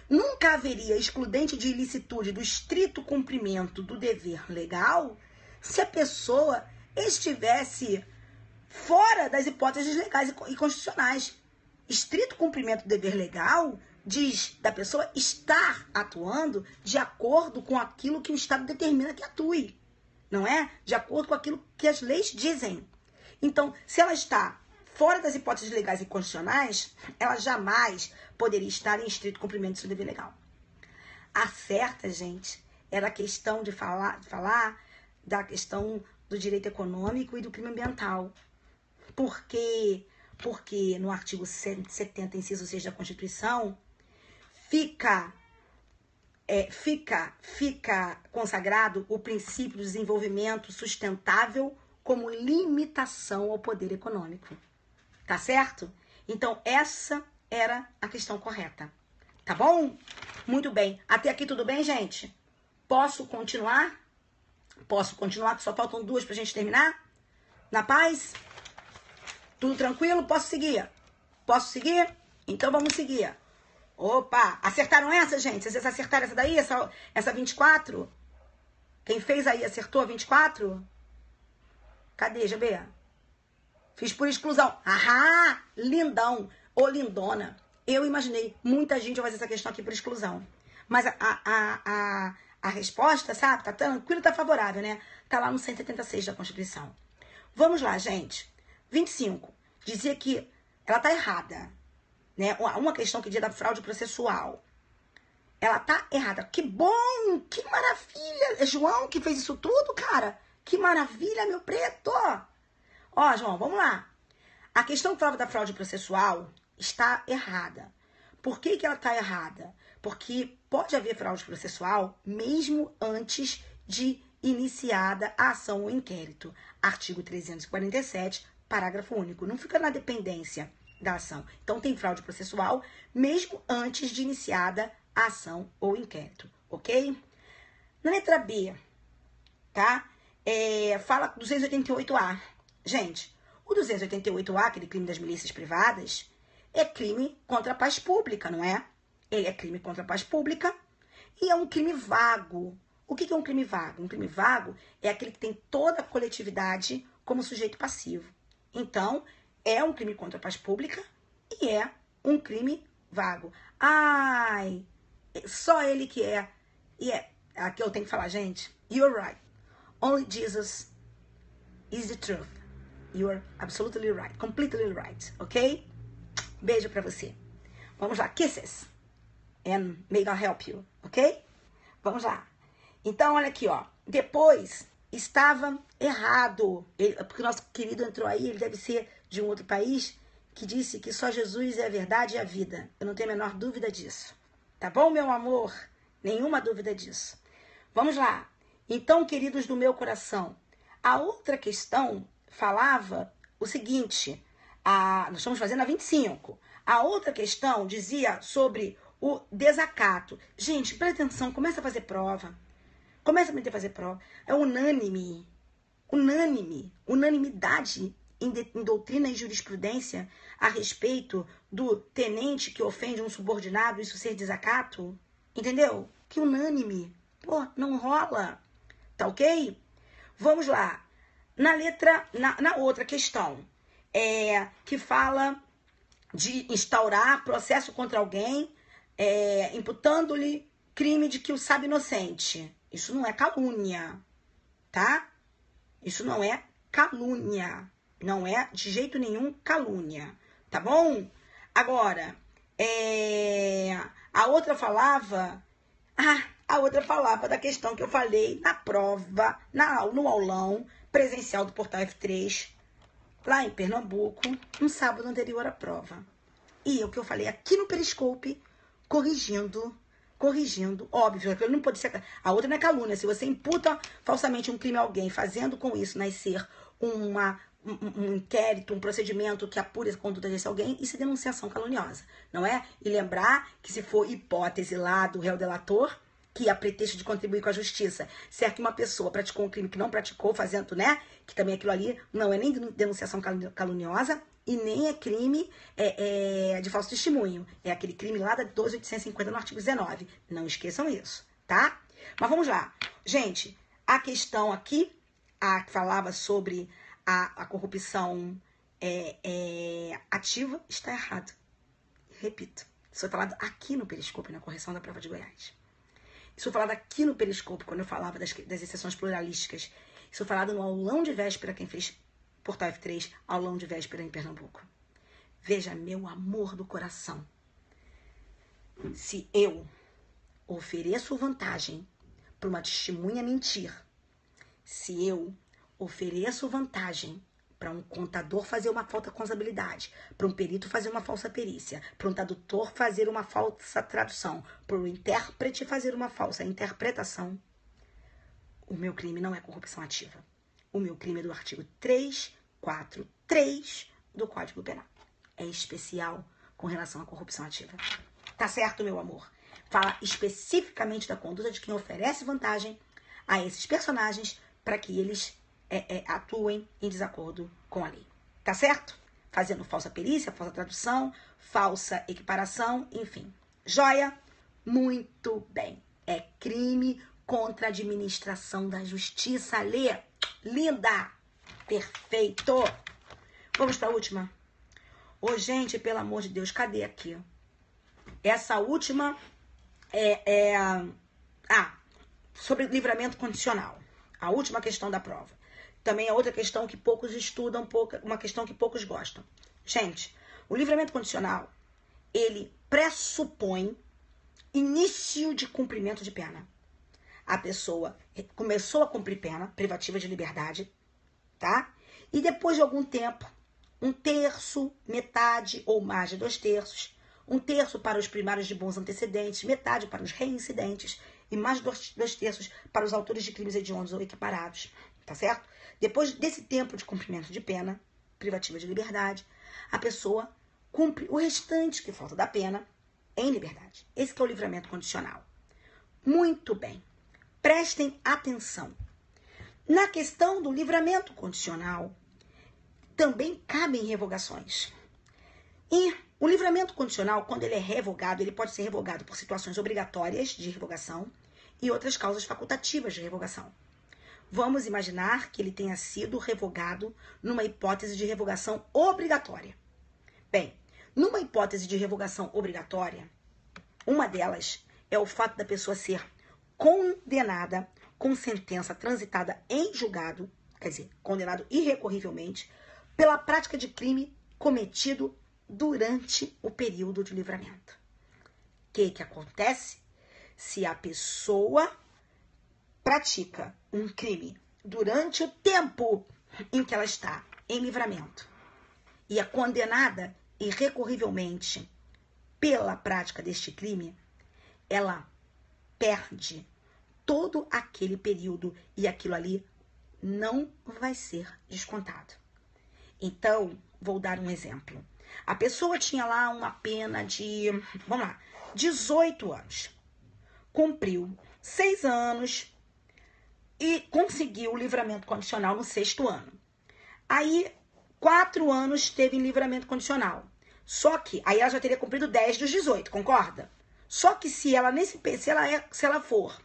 Nunca haveria excludente de ilicitude do estrito cumprimento do dever legal se a pessoa estivesse fora das hipóteses legais e constitucionais. Estrito cumprimento do dever legal diz da pessoa estar atuando de acordo com aquilo que o Estado determina que atue. Não é? De acordo com aquilo que as leis dizem. Então, se ela está fora das hipóteses legais e constitucionais, ela jamais poderia estar em estrito cumprimento do seu dever legal. A certa, gente, era a questão de falar da questão do direito econômico e do crime ambiental. Porque no artigo 170, inciso 6 da Constituição, fica consagrado o princípio do desenvolvimento sustentável como limitação ao poder econômico. Tá certo? Então, essa era a questão correta. Tá bom? Muito bem. Até aqui tudo bem, gente? Posso continuar? Posso continuar, que só faltam 2 pra gente terminar? Na paz? Tudo tranquilo? Posso seguir? Posso seguir? Então vamos seguir. Opa, acertaram essa, gente? Vocês acertaram essa daí? Essa 24? Quem fez aí acertou a 24? Cadê, GB? Fiz por exclusão. Ahá, lindão ou lindona. Eu imaginei, muita gente vai fazer essa questão aqui por exclusão. Mas a resposta, sabe, tá tranquilo, tá favorável, né? Tá lá no 176 da Constituição. Vamos lá, gente. 25. Dizia que ela tá errada. Né? Uma questão que dizia da fraude processual. Ela tá errada. Que bom! Que maravilha! É João que fez isso tudo, cara? Que maravilha, meu preto! Ó, João, vamos lá. A questão que falava da fraude processual está errada. Por que ela tá errada? Porque pode haver fraude processual mesmo antes de iniciada a ação ou inquérito. Artigo 347, parágrafo único. Não fica na dependência da ação. Então, tem fraude processual mesmo antes de iniciada a ação ou inquérito, ok? Na letra B, tá? Fala 288A. Gente, o 288A, aquele crime das milícias privadas, é crime contra a paz pública, não é? Ele é crime contra a paz pública e é um crime vago. O que é um crime vago? Um crime vago é aquele que tem toda a coletividade como sujeito passivo. Então, é um crime contra a paz pública e é um crime vago. Ai, só ele que é. E aqui eu tenho que falar, gente. You're right. Only Jesus is the truth. You're absolutely right. Completely right. Ok? Beijo pra você. Vamos lá. Kisses. And may God help you. Ok? Vamos lá. Então, olha aqui, ó. Depois, estava errado. Porque o nosso querido entrou aí, ele deve ser de um outro país, que disse que só Jesus é a verdade e a vida. Eu não tenho a menor dúvida disso. Tá bom, meu amor? Nenhuma dúvida disso. Vamos lá. Então, queridos do meu coração, a outra questão falava o seguinte, nós estamos fazendo a 25. A outra questão dizia sobre o desacato. Gente, presta atenção, começa a fazer prova. Começa a fazer prova. É unânime. Unanimidade em doutrina e jurisprudência a respeito do tenente que ofende um subordinado, isso ser desacato. Entendeu? Que unânime. Pô, não rola. Tá ok? Vamos lá. Na outra questão, que fala de instaurar processo contra alguém, imputando-lhe crime de que o sabe inocente. Isso não é calúnia, tá? Isso não é calúnia. Não é de jeito nenhum calúnia, tá bom? Agora, a outra falava da questão que eu falei na prova, no aulão presencial do Portal F3, lá em Pernambuco, no sábado anterior à prova. E o que eu falei aqui no Periscope, corrigindo, óbvio, aquilo não pode ser. A outra não é calúnia. Se você imputa falsamente um crime a alguém, fazendo com isso nascer um inquérito, um procedimento que apure a conduta desse alguém, isso é denunciação caluniosa, não é? E lembrar que se for hipótese lá do réu delator, que a pretexto de contribuir com a justiça, se é que uma pessoa praticou um crime que não praticou, fazendo, né? Que também aquilo ali não é nem denunciação caluniosa e nem é crime de falso testemunho. É aquele crime lá da 12.850 no artigo 19. Não esqueçam isso, tá? Mas vamos lá. Gente, a questão aqui, a que falava sobre a corrupção ativa, está errado. Repito, isso foi falado aqui no Periscope, na correção da prova de Goiás. Isso foi falado aqui no Periscope, quando eu falava das exceções pluralísticas. Isso foi falado no aulão de véspera, quem fez Portal F3, aulão de véspera em Pernambuco. Veja, meu amor do coração. Se eu ofereço vantagem para uma testemunha mentir, se eu ofereço vantagem para um contador fazer uma falta contabilidade, para um perito fazer uma falsa perícia, para um tradutor fazer uma falsa tradução, para um intérprete fazer uma falsa interpretação, o meu crime não é corrupção ativa. O meu crime é do artigo 343 do Código Penal. É especial com relação à corrupção ativa. Tá certo, meu amor? Fala especificamente da conduta de quem oferece vantagem a esses personagens para que eles atuem em desacordo com a lei. Tá certo? Fazendo falsa perícia, falsa tradução, falsa equiparação, enfim. Joia? Muito bem. É crime contra a administração da justiça. Lê. Linda. Perfeito. Vamos para a última? Ô, gente, pelo amor de Deus, cadê aqui? Essa última sobre livramento condicional. A última questão da prova. Também é outra questão que poucos estudam, uma questão que poucos gostam. Gente, o livramento condicional, ele pressupõe início de cumprimento de pena. A pessoa começou a cumprir pena privativa de liberdade, tá? E depois de algum tempo, 1/3, metade ou mais de 2/3, 1/3 para os primários de bons antecedentes, metade para os reincidentes e mais de 2/3 para os autores de crimes hediondos ou equiparados, tá certo? Depois desse tempo de cumprimento de pena privativa de liberdade, a pessoa cumpre o restante que falta da pena em liberdade. Esse que é o livramento condicional. Muito bem. Prestem atenção. Na questão do livramento condicional, também cabem revogações. E o livramento condicional, quando ele é revogado, ele pode ser revogado por situações obrigatórias de revogação e outras causas facultativas de revogação. Vamos imaginar que ele tenha sido revogado numa hipótese de revogação obrigatória. Bem, numa hipótese de revogação obrigatória, uma delas é o fato da pessoa ser condenada com sentença transitada em julgado, quer dizer, condenado irrecorrivelmente, pela prática de crime cometido durante o período de livramento. O que acontece? Se a pessoa pratica um crime durante o tempo em que ela está em livramento e é condenada irrecorrivelmente pela prática deste crime, ela perde todo aquele período e aquilo ali não vai ser descontado. Então, vou dar um exemplo. A pessoa tinha lá uma pena de, 18 anos. Cumpriu 6 anos e conseguiu o livramento condicional no 6º ano. Aí, 4 anos teve em livramento condicional. Só que, aí ela já teria cumprido 10 dos 18, concorda? Só que se ela for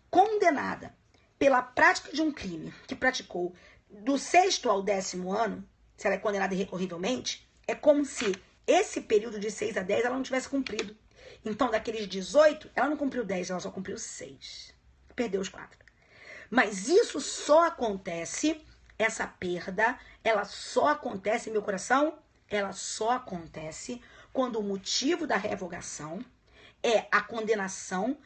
condenada pela prática de um crime que praticou do 6º ao 10º ano, se ela é condenada irrecorrivelmente, é como se esse período de 6 a 10 ela não tivesse cumprido. Então, daqueles 18, ela não cumpriu 10, ela só cumpriu 6. Perdeu os 4. Mas isso só acontece, essa perda, ela só acontece, meu coração, ela só acontece quando o motivo da revogação é a condenação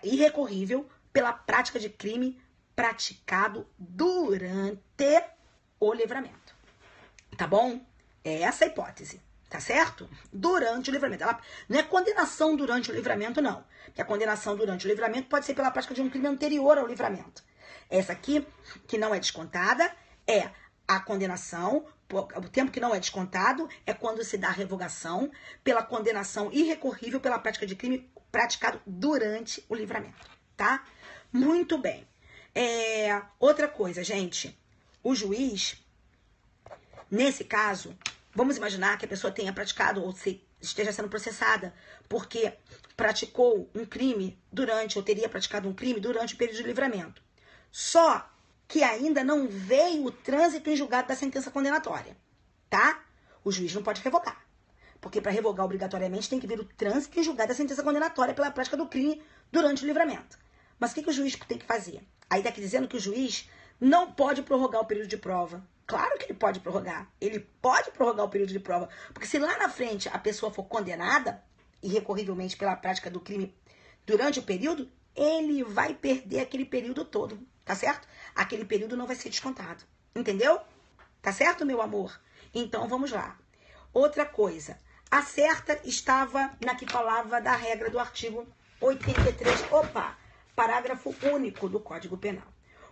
irrecorrível pela prática de crime praticado durante o livramento. Tá bom? É essa a hipótese, tá certo? Durante o livramento. Ela não é condenação durante o livramento, não. Porque a condenação durante o livramento pode ser pela prática de um crime anterior ao livramento. Essa aqui, que não é descontada, é a condenação. O tempo que não é descontado é quando se dá a revogação pela condenação irrecorrível pela prática de crime praticado durante o livramento, tá? Muito bem. Outra coisa, gente. O juiz, nesse caso, vamos imaginar que a pessoa tenha praticado ou esteja sendo processada porque praticou um crime durante, ou teria praticado um crime durante o período de livramento. Só que ainda não veio o trânsito em julgado da sentença condenatória, tá? O juiz não pode revogar. Porque para revogar obrigatoriamente tem que vir o trânsito em julgado da sentença condenatória pela prática do crime durante o livramento. Mas o que o juiz tem que fazer? Aí tá aqui dizendo que o juiz não pode prorrogar o período de prova. Claro que ele pode prorrogar. Ele pode prorrogar o período de prova. Porque se lá na frente a pessoa for condenada, irrecorrivelmente pela prática do crime durante o período, ele vai perder aquele período todo, tá certo? Aquele período não vai ser descontado. Entendeu? Tá certo, meu amor? Então, vamos lá. Outra coisa. A certa estava na que falava da regra do artigo 83. Parágrafo único do Código Penal.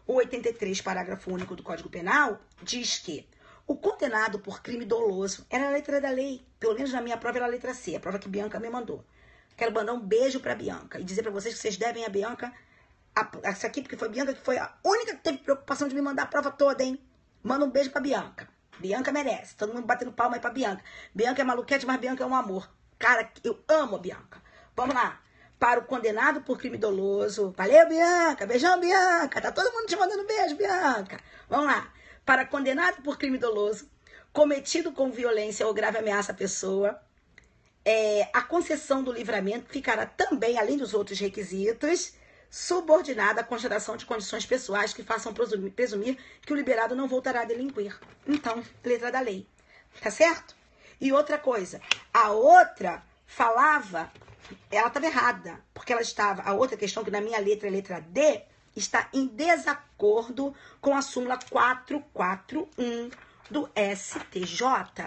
O 83, parágrafo único do Código Penal, diz que o condenado por crime doloso era a letra da lei. Pelo menos na minha prova era a letra C, a prova que Bianca me mandou. Quero mandar um beijo pra Bianca e dizer pra vocês que vocês devem a Bianca essa aqui, porque foi Bianca que foi a única que teve preocupação de me mandar a prova toda, hein? Manda um beijo pra Bianca. Bianca merece. Todo mundo batendo palma aí pra Bianca. Bianca é maluquete, mas Bianca é um amor. Cara, eu amo a Bianca. Vamos lá. Para o condenado por crime doloso. Valeu, Bianca. Beijão, Bianca. Tá todo mundo te mandando beijo, Bianca. Vamos lá. Para condenado por crime doloso, cometido com violência ou grave ameaça à pessoa, a concessão do livramento ficará também, além dos outros requisitos, subordinada à consideração de condições pessoais que façam presumir que o liberado não voltará a delinquir. Então, letra da lei. Tá certo? E outra coisa. A outra falava... Ela estava errada, porque ela estava... A outra questão, que na minha letra é letra D, está em desacordo com a súmula 441 do STJ,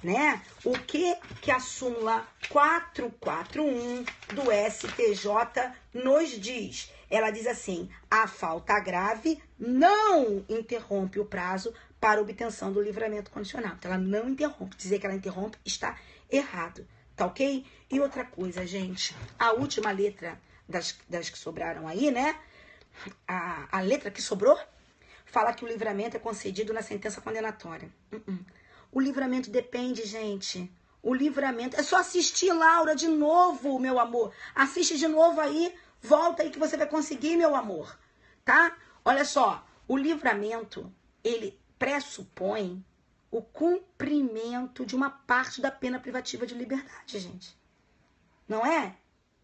né? O que a súmula 441 do STJ nos diz? Ela diz assim: a falta grave não interrompe o prazo para obtenção do livramento condicional. Então, ela não interrompe. Dizer que ela interrompe está errado. Tá ok? E outra coisa, gente. A última letra das que sobraram aí, né? A letra que sobrou fala que o livramento é concedido na sentença condenatória. O livramento depende, gente. O livramento... É só assistir, Laura, de novo, meu amor. Assiste de novo aí. Volta aí que você vai conseguir, meu amor. Tá? Olha só. O livramento, ele pressupõe o cumprimento de uma parte da pena privativa de liberdade, gente. Não é?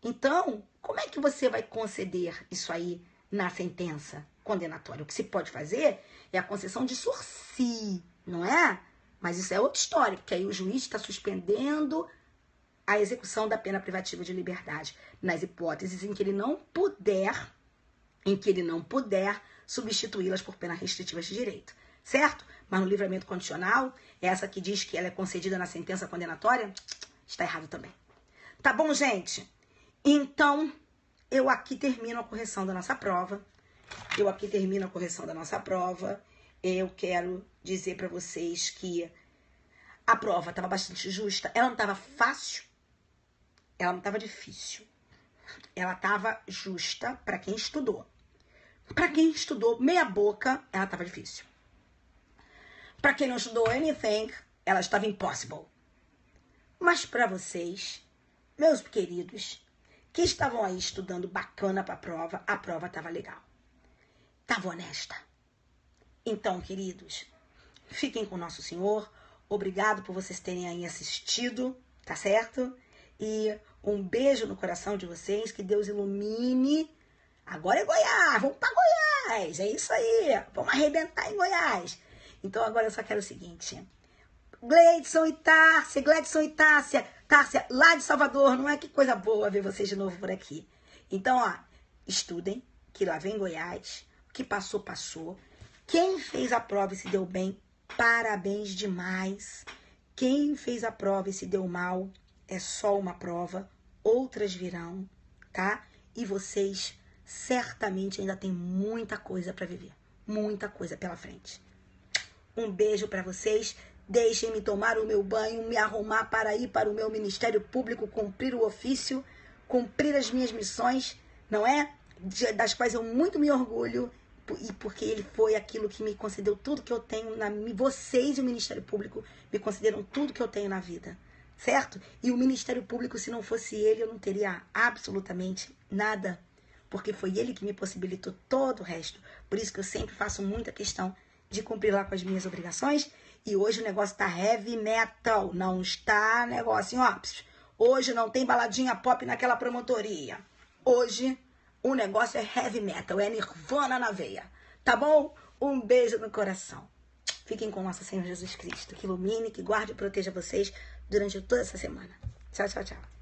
Então, como é que você vai conceder isso aí na sentença condenatória? O que se pode fazer é a concessão de sursi, não é? Mas isso é outra história, porque aí o juiz está suspendendo a execução da pena privativa de liberdade nas hipóteses em que ele não puder substituí-las por penas restritivas de direito, certo? Mas no livramento condicional, essa que diz que ela é concedida na sentença condenatória, está errado também. Tá bom, gente? Então, eu aqui termino a correção da nossa prova. Eu quero dizer para vocês que a prova estava bastante justa. Ela não estava fácil, ela não estava difícil. Ela estava justa para quem estudou. Para quem estudou meia boca, ela estava difícil. Para quem não estudou anything, ela estava impossible. Mas para vocês, meus queridos, que estavam aí estudando bacana para a prova estava legal. Estava honesta. Então, queridos, fiquem com Nosso Senhor. Obrigado por vocês terem aí assistido, tá certo? E um beijo no coração de vocês. Que Deus ilumine. Agora é Goiás. Vamos para Goiás. É isso aí. Vamos arrebentar em Goiás. Então, agora eu só quero o seguinte. Gleidson e Tárcia, lá de Salvador. Não é que coisa boa ver vocês de novo por aqui. Então, ó, estudem, que lá vem Goiás. O que passou, passou. Quem fez a prova e se deu bem, parabéns demais. Quem fez a prova e se deu mal é só uma prova, outras virão, tá? E vocês certamente ainda tem muita coisa para viver, muita coisa pela frente. Um beijo para vocês. Deixem-me tomar o meu banho, me arrumar para ir para o meu Ministério Público, cumprir o ofício, cumprir as minhas missões, não é? Das quais eu muito me orgulho, e porque ele foi aquilo que me concedeu tudo que eu tenho. Vocês e o Ministério Público me concederam tudo que eu tenho na vida, certo? E o Ministério Público, se não fosse ele, eu não teria absolutamente nada, porque foi ele que me possibilitou todo o resto. Por isso que eu sempre faço muita questão de cumprir lá com as minhas obrigações. E hoje o negócio tá heavy metal, não está negocinho, ó. Hoje não tem baladinha pop naquela promotoria. Hoje o negócio é heavy metal, é Nirvana na veia, tá bom? Um beijo no coração. Fiquem com nosso Senhor Jesus Cristo, que ilumine, que guarde e proteja vocês durante toda essa semana. Tchau, tchau, tchau.